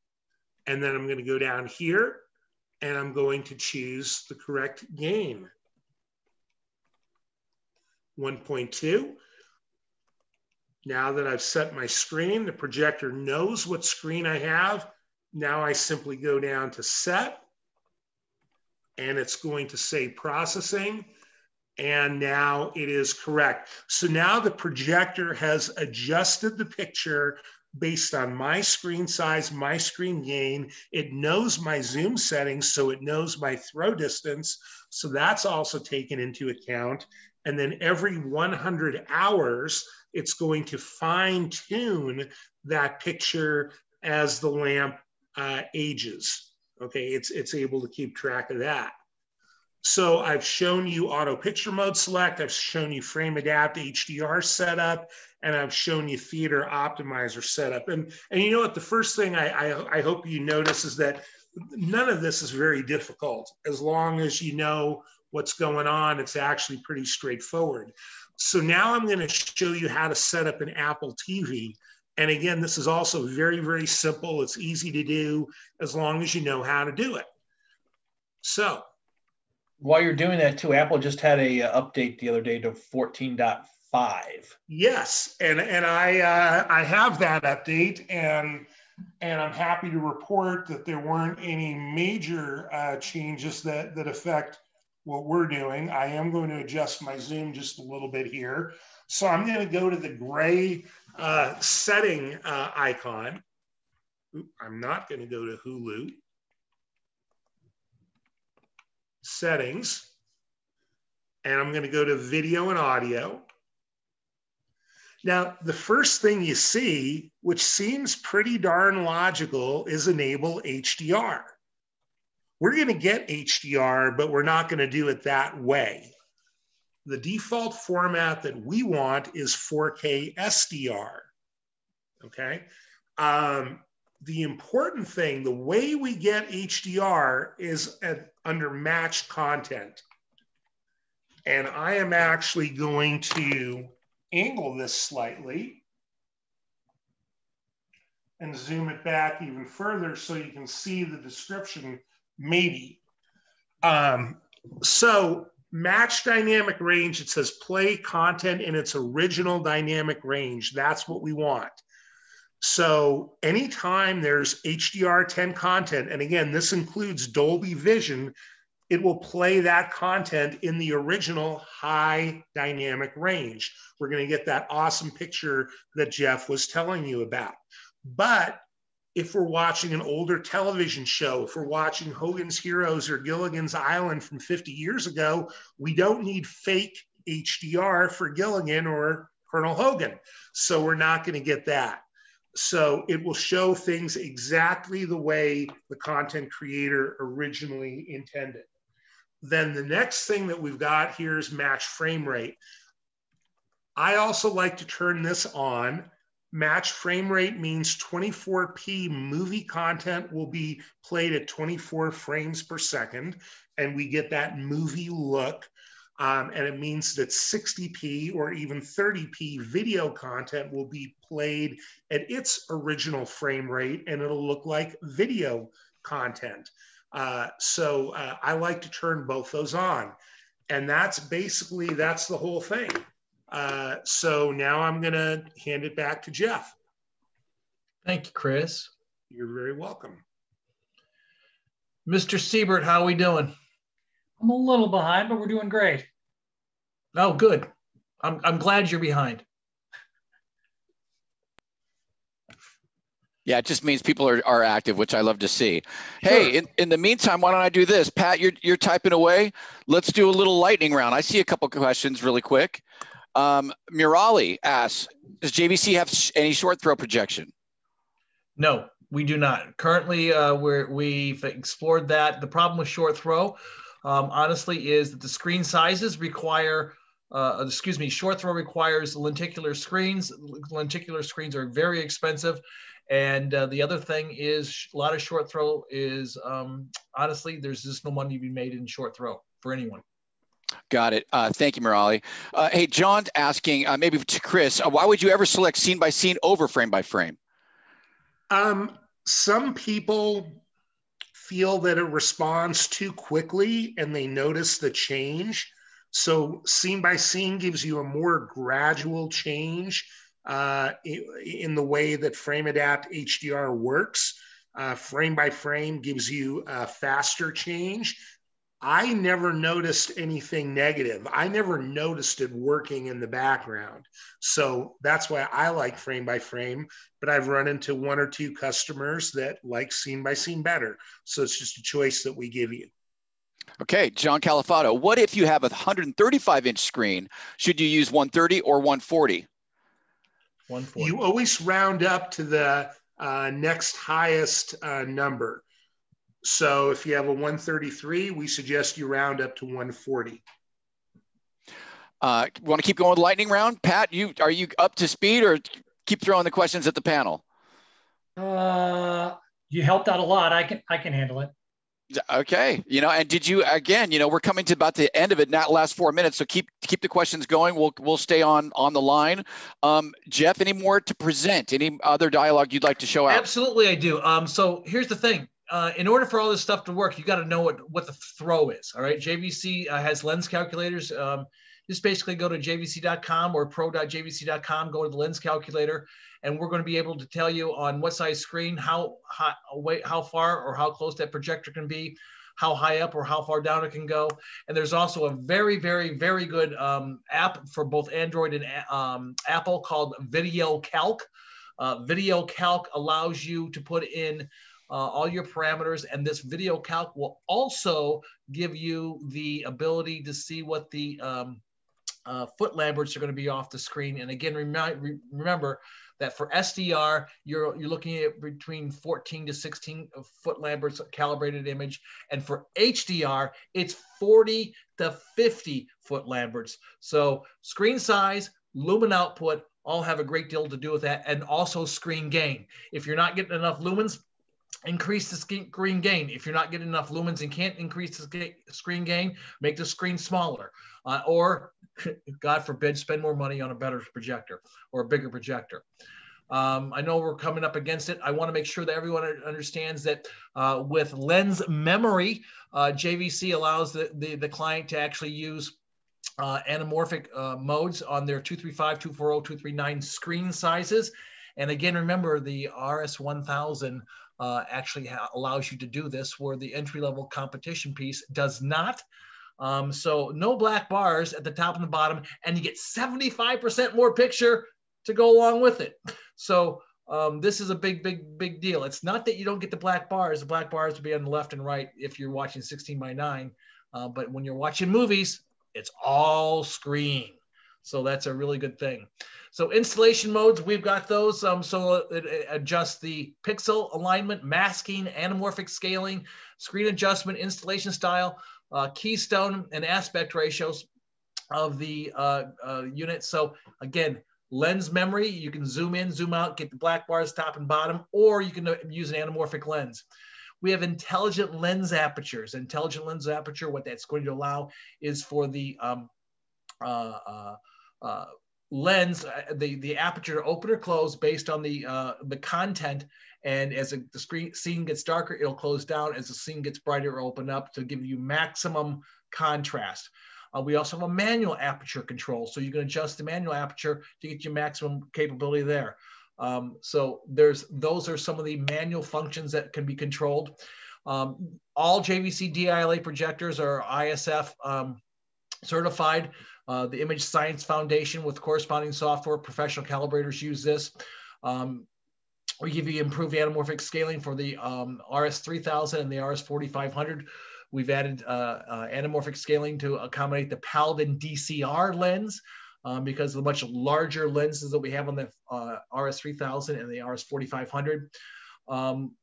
And then I'm going to go down here and I'm going to choose the correct gain. 1.2. Now that I've set my screen, the projector knows what screen I have. Now I simply go down to set and it's going to say processing. And now it is correct. So now the projector has adjusted the picture based on my screen size, my screen gain. It knows my zoom settings, so it knows my throw distance. So that's also taken into account. And then every 100 hours, it's going to fine tune that picture as the lamp ages. Okay, it's able to keep track of that. So I've shown you auto picture mode select, I've shown you frame adapt HDR setup, and I've shown you theater optimizer setup. And you know what, the first thing I hope you notice is that none of this is very difficult. As long as you know what's going on, it's actually pretty straightforward. So now I'm going to show you how to set up an Apple TV. And again, this is also very, very simple. It's easy to do as long as you know how to do it. So while you're doing that too, Apple just had a update the other day to 14.5. Yes, and I have that update, and I'm happy to report that there weren't any major changes that affect what we're doing. I am going to adjust my zoom just a little bit here. So I'm going to go to the gray setting icon. I'm not going to go to Hulu. Settings, and I'm going to go to video and audio. Now, the first thing you see, which seems pretty darn logical, is enable HDR. We're going to get HDR, but we're not going to do it that way. The default format that we want is 4K SDR, okay? The important thing, the way we get HDR is under matched content. And I am actually going to angle this slightly and zoom it back even further so you can see the description maybe. So match dynamic range, it says play content in its original dynamic range. That's what we want. So anytime there's HDR10 content, and again, this includes Dolby Vision, it will play that content in the original high dynamic range. We're going to get that awesome picture that Jeff was telling you about. But if we're watching an older television show, if we're watching Hogan's Heroes or Gilligan's Island from 50 years ago, we don't need fake HDR for Gilligan or Colonel Hogan. So we're not going to get that. So it will show things exactly the way the content creator originally intended. Then the next thing that we've got here is match frame rate. I also like to turn this on. Match frame rate means 24p movie content will be played at 24 frames per second, and we get that movie look. And it means that 60p or even 30p video content will be played at its original frame rate, and it'll look like video content. So I like to turn both those on. And that's the whole thing. So now I'm going to hand it back to Jeff. Thank you, Chris. You're very welcome. Mr. Siebert, how are we doing? I'm a little behind, but we're doing great. Oh, good. I'm glad you're behind. Yeah, it just means people are active, which I love to see. Sure. Hey, in the meantime, why don't I do this? Pat, you're typing away. Let's do a little lightning round. I see a couple questions really quick. Murali asks, does JVC have any short throw projection? No, we do not. Currently, we've explored that. The problem with short throw, honestly, is that the screen sizes require, short throw requires lenticular screens. Lenticular screens are very expensive. And the other thing is a lot of short throw is, honestly, there's just no money to be made in short throw for anyone. Got it. Thank you, Murali. Hey, John's asking, maybe to Chris, why would you ever select scene by scene over frame by frame? Some people feel that it responds too quickly and they notice the change. So scene by scene gives you a more gradual change in the way that Frame Adapt HDR works. Frame by frame gives you a faster change. I never noticed anything negative. I never noticed it working in the background. So that's why I like frame by frame, but I've run into one or two customers that like scene by scene better. So it's just a choice that we give you. Okay, John Califato, what if you have a 135-inch screen? Should you use 130 or 140? 140. You always round up to the next highest number. So if you have a 133, we suggest you round up to 140. Want to keep going with lightning round? Pat, are you up to speed, or keep throwing the questions at the panel? You helped out a lot. I can handle it. Okay, and did you, again, we're coming to about the end of it, not last 4 minutes, so keep the questions going. We'll stay on the line. Jeff, any more to present? Any other dialogue you'd like to show out? Absolutely, I do. So here's the thing. In order for all this stuff to work, you got to know what the throw is. All right. JVC has lens calculators. Just basically go to jvc.com or pro.jvc.com, go to the lens calculator, and we're going to be able to tell you on what size screen, how far or how close that projector can be, how high up or how far down it can go. And there's also a very, very, very good app for both Android and Apple called Video Calc. Video Calc allows you to put in all your parameters, and this Video Calc will also give you the ability to see what the foot lamberts are going to be off the screen. And again, remember that for SDR, you're looking at between 14 to 16 foot lamberts calibrated image, and for HDR, it's 40 to 50 foot lamberts. So screen size, lumen output, all have a great deal to do with that, and also screen gain. If you're not getting enough lumens, increase the screen gain. If you're not getting enough lumens and can't increase the screen gain, make the screen smaller. Or, God forbid, spend more money on a better projector or a bigger projector. I know we're coming up against it. I want to make sure that everyone understands that with lens memory, JVC allows the client to actually use anamorphic modes on their 235, 240, 239 screen sizes. And again, remember the RS1000 actually allows you to do this, where the entry-level competition piece does not. So no black bars at the top and the bottom, and you get 75% more picture to go along with it. So this is a big deal. It's not that you don't get the black bars. The black bars will be on the left and right if you're watching 16:9. But when you're watching movies, it's all screen. So that's a really good thing. So installation modes, we've got those. So it adjusts the pixel alignment, masking, anamorphic scaling, screen adjustment, installation style, keystone, and aspect ratios of the unit. So again, lens memory, you can zoom in, zoom out, get the black bars top and bottom, or you can use an anamorphic lens. We have intelligent lens apertures. Intelligent lens aperture, what that's going to allow is for the lens, the aperture to open or close based on the content, and as the scene gets darker, it'll close down. As the scene gets brighter, it'll open up to give you maximum contrast. We also have a manual aperture control, so you can adjust the manual aperture to get your maximum capability there. So those are some of the manual functions that can be controlled. All JVC D-ILA projectors are ISF certified. The Image Science Foundation with corresponding software, professional calibrators use this. We give you improved anamorphic scaling for the RS3000 and the RS4500. We've added anamorphic scaling to accommodate the Paladin DCR lens because of the much larger lenses that we have on the RS3000 and the RS4500.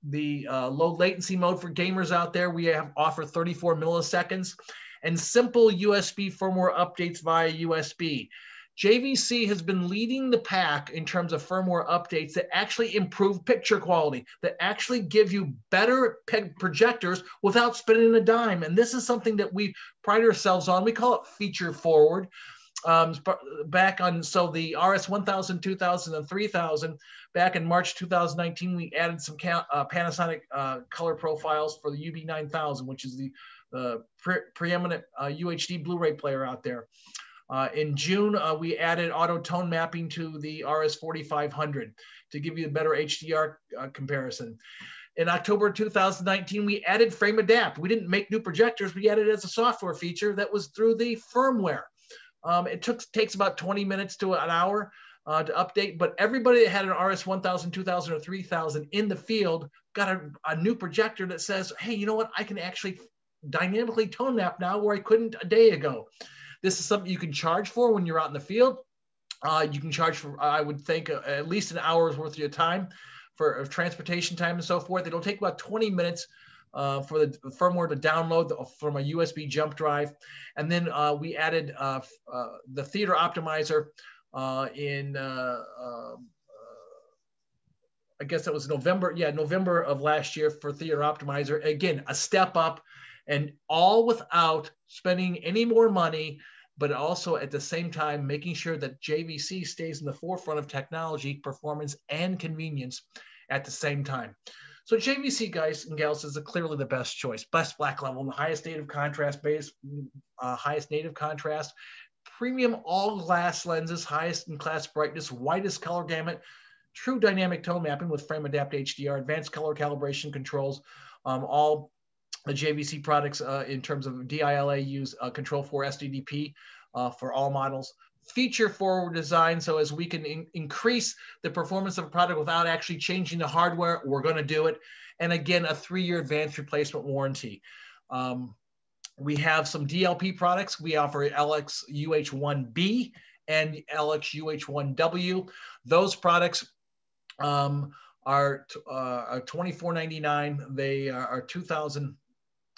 The low latency mode for gamers out there, we offer 34 milliseconds. And simple USB firmware updates via USB. JVC has been leading the pack in terms of firmware updates that actually improve picture quality, that actually give you better projectors without spending a dime. And this is something that we pride ourselves on. We call it feature forward. back on, so the RS 1000, 2000, and 3000, back in March 2019, we added some Panasonic color profiles for the UB 9000, which is the preeminent UHD Blu-ray player out there. In June, we added auto tone mapping to the RS 4500 to give you a better HDR comparison. In October 2019, we added frame adapt. We didn't make new projectors. We added it as a software feature that was through the firmware. It takes about 20 minutes to an hour to update, but everybody that had an RS 1000, 2000, or 3000 in the field got a new projector that says, hey, you know what? I can actually dynamically tone map now where I couldn't a day ago. This is something you can charge for when you're out in the field. You can charge for, I would think, at least an hour's worth of your time for transportation time and so forth. It'll take about 20 minutes for the firmware to download from a USB jump drive. And then we added the theater optimizer in, I guess that was November. Yeah, November of last year for theater optimizer. Again, a step up, and all without spending any more money, but also at the same time making sure that JVC stays in the forefront of technology, performance, and convenience at the same time. So JVC, guys and gals, is clearly the best choice. Best black level, the highest native contrast base, highest native contrast, premium all glass lenses, highest in class brightness, widest color gamut, true dynamic tone mapping with frame adapt HDR, advanced color calibration controls. All the JVC products in terms of D-ILA use Control 4 SDDP for all models. Feature forward design, so as we can increase the performance of a product without actually changing the hardware, we're going to do it. And again, a 3-year advanced replacement warranty. We have some DLP products. We offer LX UH1B and LX UH1W. Those products are $24.99. They are 2000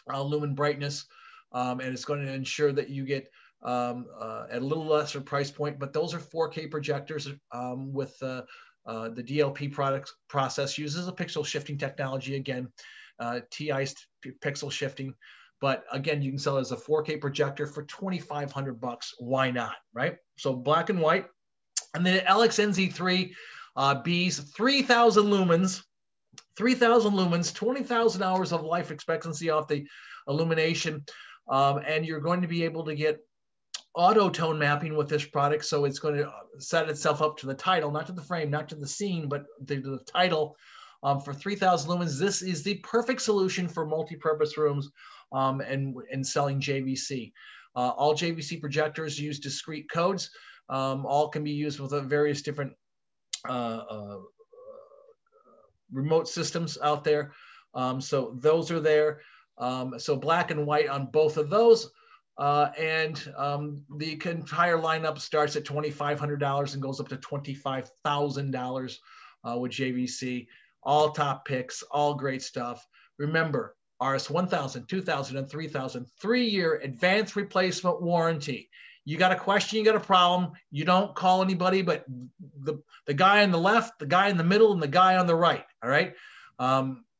lumen brightness, and it's going to ensure that you get at a little lesser price point, but those are 4K projectors with the DLP process uses a pixel shifting technology, again, TI pixel shifting. But again, you can sell it as a 4K projector for $2,500. Why not, right? So black and white. And then LXNZ3 Bs, 3,000 lumens, 20,000 hours of life expectancy off the illumination. And you're going to be able to get auto tone mapping with this product. So it's going to set itself up to the title, not to the frame, not to the scene, but to the title. For 3,000 lumens, this is the perfect solution for multi-purpose rooms and selling JVC. All JVC projectors use discrete codes. All can be used with various different remote systems out there. So those are there. So black and white on both of those. And the entire lineup starts at $2,500 and goes up to $25,000 with JVC. All top picks, all great stuff. Remember, RS 1000, 2000, and 3000, 3-year advanced replacement warranty. You got a question, you got a problem, you don't call anybody but the guy on the left, the guy in the middle, and the guy on the right, all right?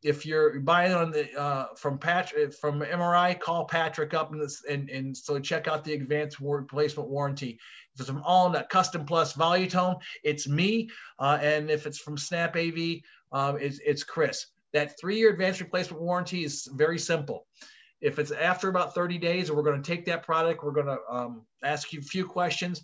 If you're buying on the from MRI, call Patrick up and so check out the advanced replacement warranty. If it's from All Net Custom Plus Volume, it's me, and if it's from SnapAV, it's Chris. That 3-year advanced replacement warranty is very simple. If it's after about 30 days, we're going to take that product, we're going to ask you a few questions.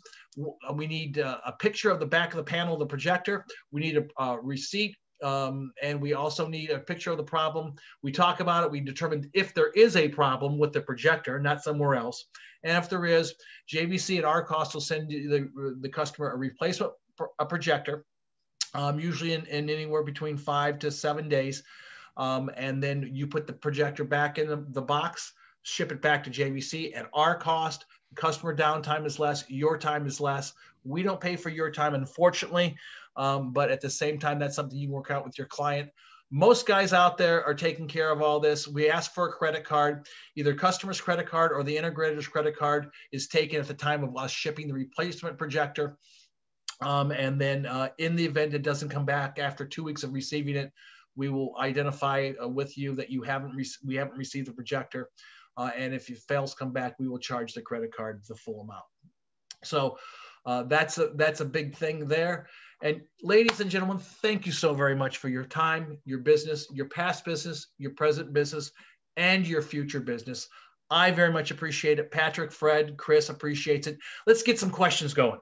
We need a picture of the back of the panel of the projector. We need a receipt. And we also need a picture of the problem. We talk about it. We determine if there is a problem with the projector, not somewhere else. And if there is, JVC at our cost will send the customer a replacement projector, usually in anywhere between 5 to 7 days. And then you put the projector back in the box, ship it back to JVC at our cost. Customer downtime is less, your time is less. We don't pay for your time, unfortunately. But at the same time, that's something you work out with your client. Most guys out there are taking care of all this. We ask for a credit card. Either customer's credit card or the integrator's credit card is taken at the time of us shipping the replacement projector. And then in the event it doesn't come back after 2 weeks of receiving it, we will identify with you that we haven't received the projector. And if it fails to come back, we will charge the credit card the full amount. So that's a big thing there. And ladies and gentlemen, thank you so very much for your time, your business, your past business, your present business, and your future business. I very much appreciate it. Patrick, Fred, Chris appreciates it. Let's get some questions going.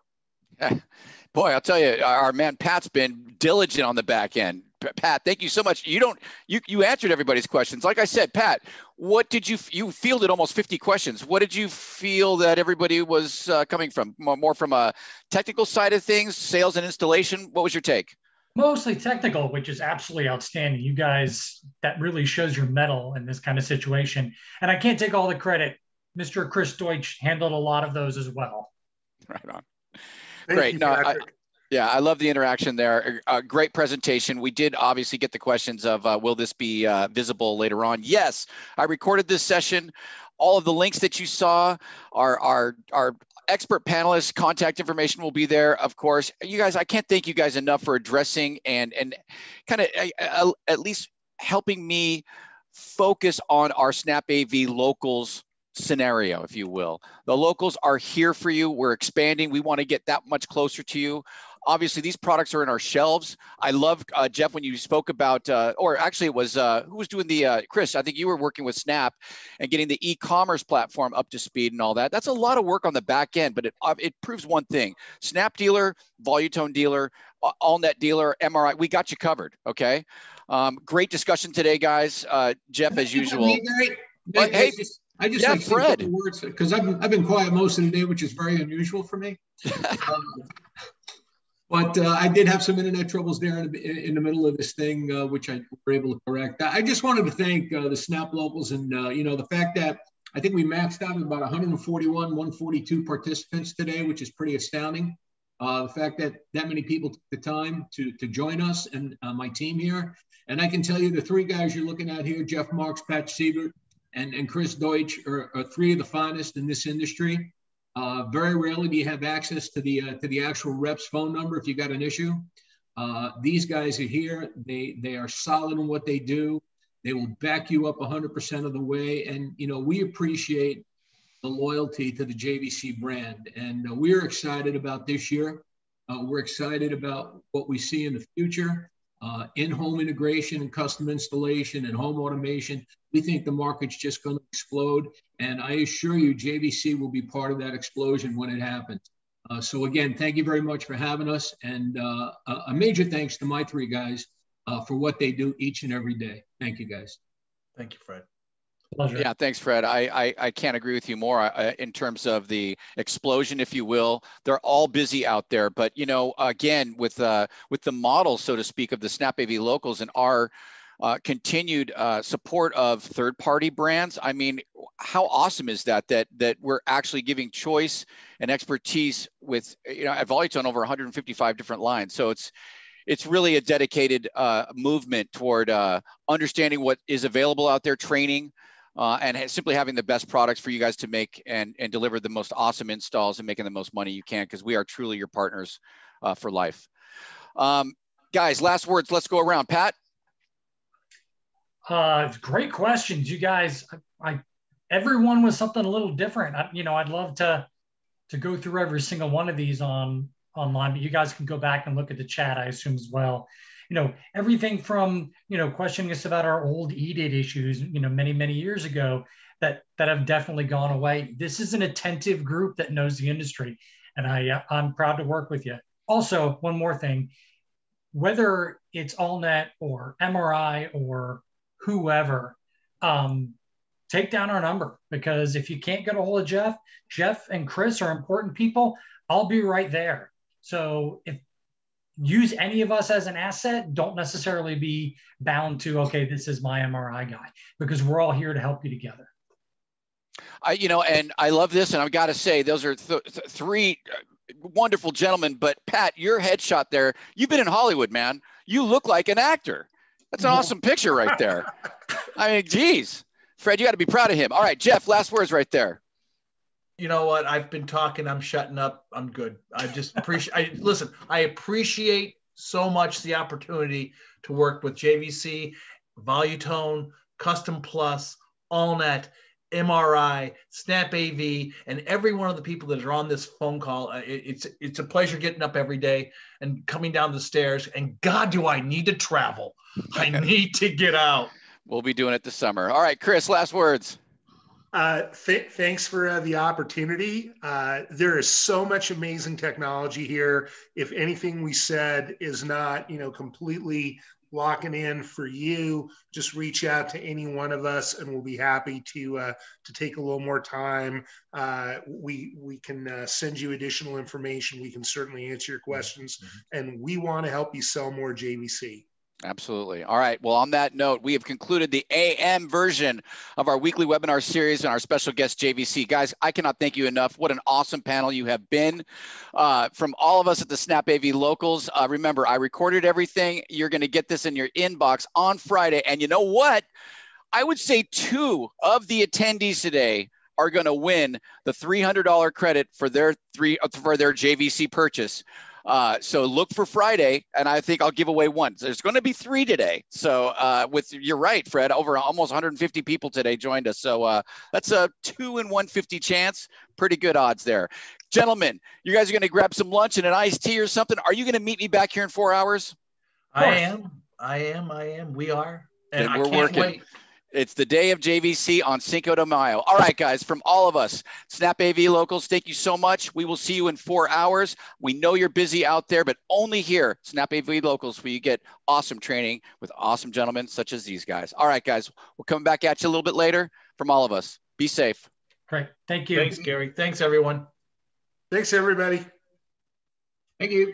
Boy, I'll tell you, our man Pat's been diligent on the back end. Pat, thank you so much. You answered everybody's questions. Like I said, Pat, what did you fielded almost 50 questions. What did you feel that everybody was coming from? More from a technical side of things, sales and installation? What was your take? Mostly technical, which is absolutely outstanding. You guys, that really shows your mettle in this kind of situation. And I can't take all the credit. Mr. Chris Deutsch handled a lot of those as well. Right on. Great. You, yeah, I love the interaction there. Great presentation. We did obviously get the questions of, will this be visible later on? Yes, I recorded this session. All of the links that you saw, our expert panelists, contact information will be there, of course. You guys, I can't thank you guys enough for addressing and kind of at least helping me focus on our SnapAV locals scenario, if you will. The locals are here for you. We're expanding. We want to get that much closer to you. Obviously, these products are in our shelves. I love, Jeff, when you spoke about, or actually it was, who was doing the, Chris, I think you were working with Snap and getting the e-commerce platform up to speed and all that. That's a lot of work on the back end, but it proves one thing. Snap dealer, Volutone dealer, AllNet dealer, MRI, we got you covered, okay? Great discussion today, guys. Jeff, as usual. Hey, I just yeah, like to say a Fred. couple words because I've been quiet most of the day, which is very unusual for me. But I did have some internet troubles there in the middle of this thing, which I were able to correct. I just wanted to thank the Snap locals and the fact that I think we maxed out at about 141, 142 participants today, which is pretty astounding. The fact that many people took the time to join us and my team here. And I can tell you the three guys you're looking at here, Jeff Marks, Pat Siebert, and Chris Deutsch are three of the finest in this industry. Very rarely do you have access to the actual rep's phone number if you got an issue. These guys are here. They are solid in what they do. They will back you up 100% of the way. And, we appreciate the loyalty to the JVC brand. And we're excited about this year. We're excited about what we see in the future. In-home integration and custom installation and home automation. We think the market's just going to explode. And I assure you, JVC will be part of that explosion when it happens. So again, thank you very much for having us. And a major thanks to my three guys for what they do each and every day. Thank you, guys. Thank you, Fred. Pleasure. Yeah, thanks, Fred. I can't agree with you more in terms of the explosion, if you will. They're all busy out there, but again, with the model, so to speak, of the SnapAV locals and our continued support of third-party brands. I mean, how awesome is that we're actually giving choice and expertise with at Volutone over 155 different lines. So it's really a dedicated movement toward understanding what is available out there, training. And simply having the best products for you guys to make and deliver the most awesome installs and making the most money you can, because we are truly your partners for life. Guys, last words. Let's go around. Pat? Great questions. You guys, everyone was something a little different. I'd love to go through every single one of these online, but you guys can go back and look at the chat, I assume, as well. Everything from, questioning us about our old EDIT issues, many, many years ago that have definitely gone away. This is an attentive group that knows the industry, and I'm proud to work with you. Also, one more thing, whether it's AllNet or MRI or whoever, take down our number, because if you can't get a hold of Jeff and Chris are important people, I'll be right there. So if use any of us as an asset, don't necessarily be bound to, okay, this is my MRI guy, because we're all here to help you together. And I love this, and I've got to say, those are three wonderful gentlemen, but Pat, your headshot there, you've been in Hollywood, man. You look like an actor. That's an awesome picture right there. I mean, geez, Fred, you got to be proud of him. All right, Jeff, last words right there. You know what? I've been talking. I'm shutting up. I'm good. I just appreciate. Listen, I appreciate so much the opportunity to work with JVC, Volutone, Custom Plus, AllNet, MRI, SnapAV, and every one of the people that are on this phone call. It's a pleasure getting up every day and coming down the stairs. And God, do I need to travel. I need to get out. We'll be doing it this summer. All right, Chris, last words. Thanks for the opportunity. There is so much amazing technology here. If anything we said is not, completely locking in for you, just reach out to any one of us and we'll be happy to take a little more time. We can send you additional information. We can certainly answer your questions, and we want to help you sell more JVC. Absolutely. All right. Well, on that note, we have concluded the AM version of our weekly webinar series and our special guest, JVC. Guys, I cannot thank you enough. What an awesome panel you have been. From all of us at the SnapAV Locals, remember, I recorded everything. You're going to get this in your inbox on Friday. And you know what? I would say 2 of the attendees today are going to win the $300 credit for their JVC purchase. So look for Friday, and I think I'll give away 1. There's going to be 3 today. So you're right, Fred, over almost 150 people today joined us. So that's a 2 in 150 chance. Pretty good odds there. Gentlemen, you guys are going to grab some lunch and an iced tea or something. Are you going to meet me back here in 4 hours? I am. We are. And then we're I can't working. wait. It's the day of JVC on Cinco de Mayo. All right, guys, from all of us, SnapAV Locals, thank you so much. We will see you in 4 hours. We know you're busy out there, but only here, SnapAV Locals, where you get awesome training with awesome gentlemen such as these guys. All right, guys, we'll come back at you a little bit later. From all of us, be safe. Great. Thank you. Thanks, Gary. Thanks, everyone. Thanks, everybody. Thank you.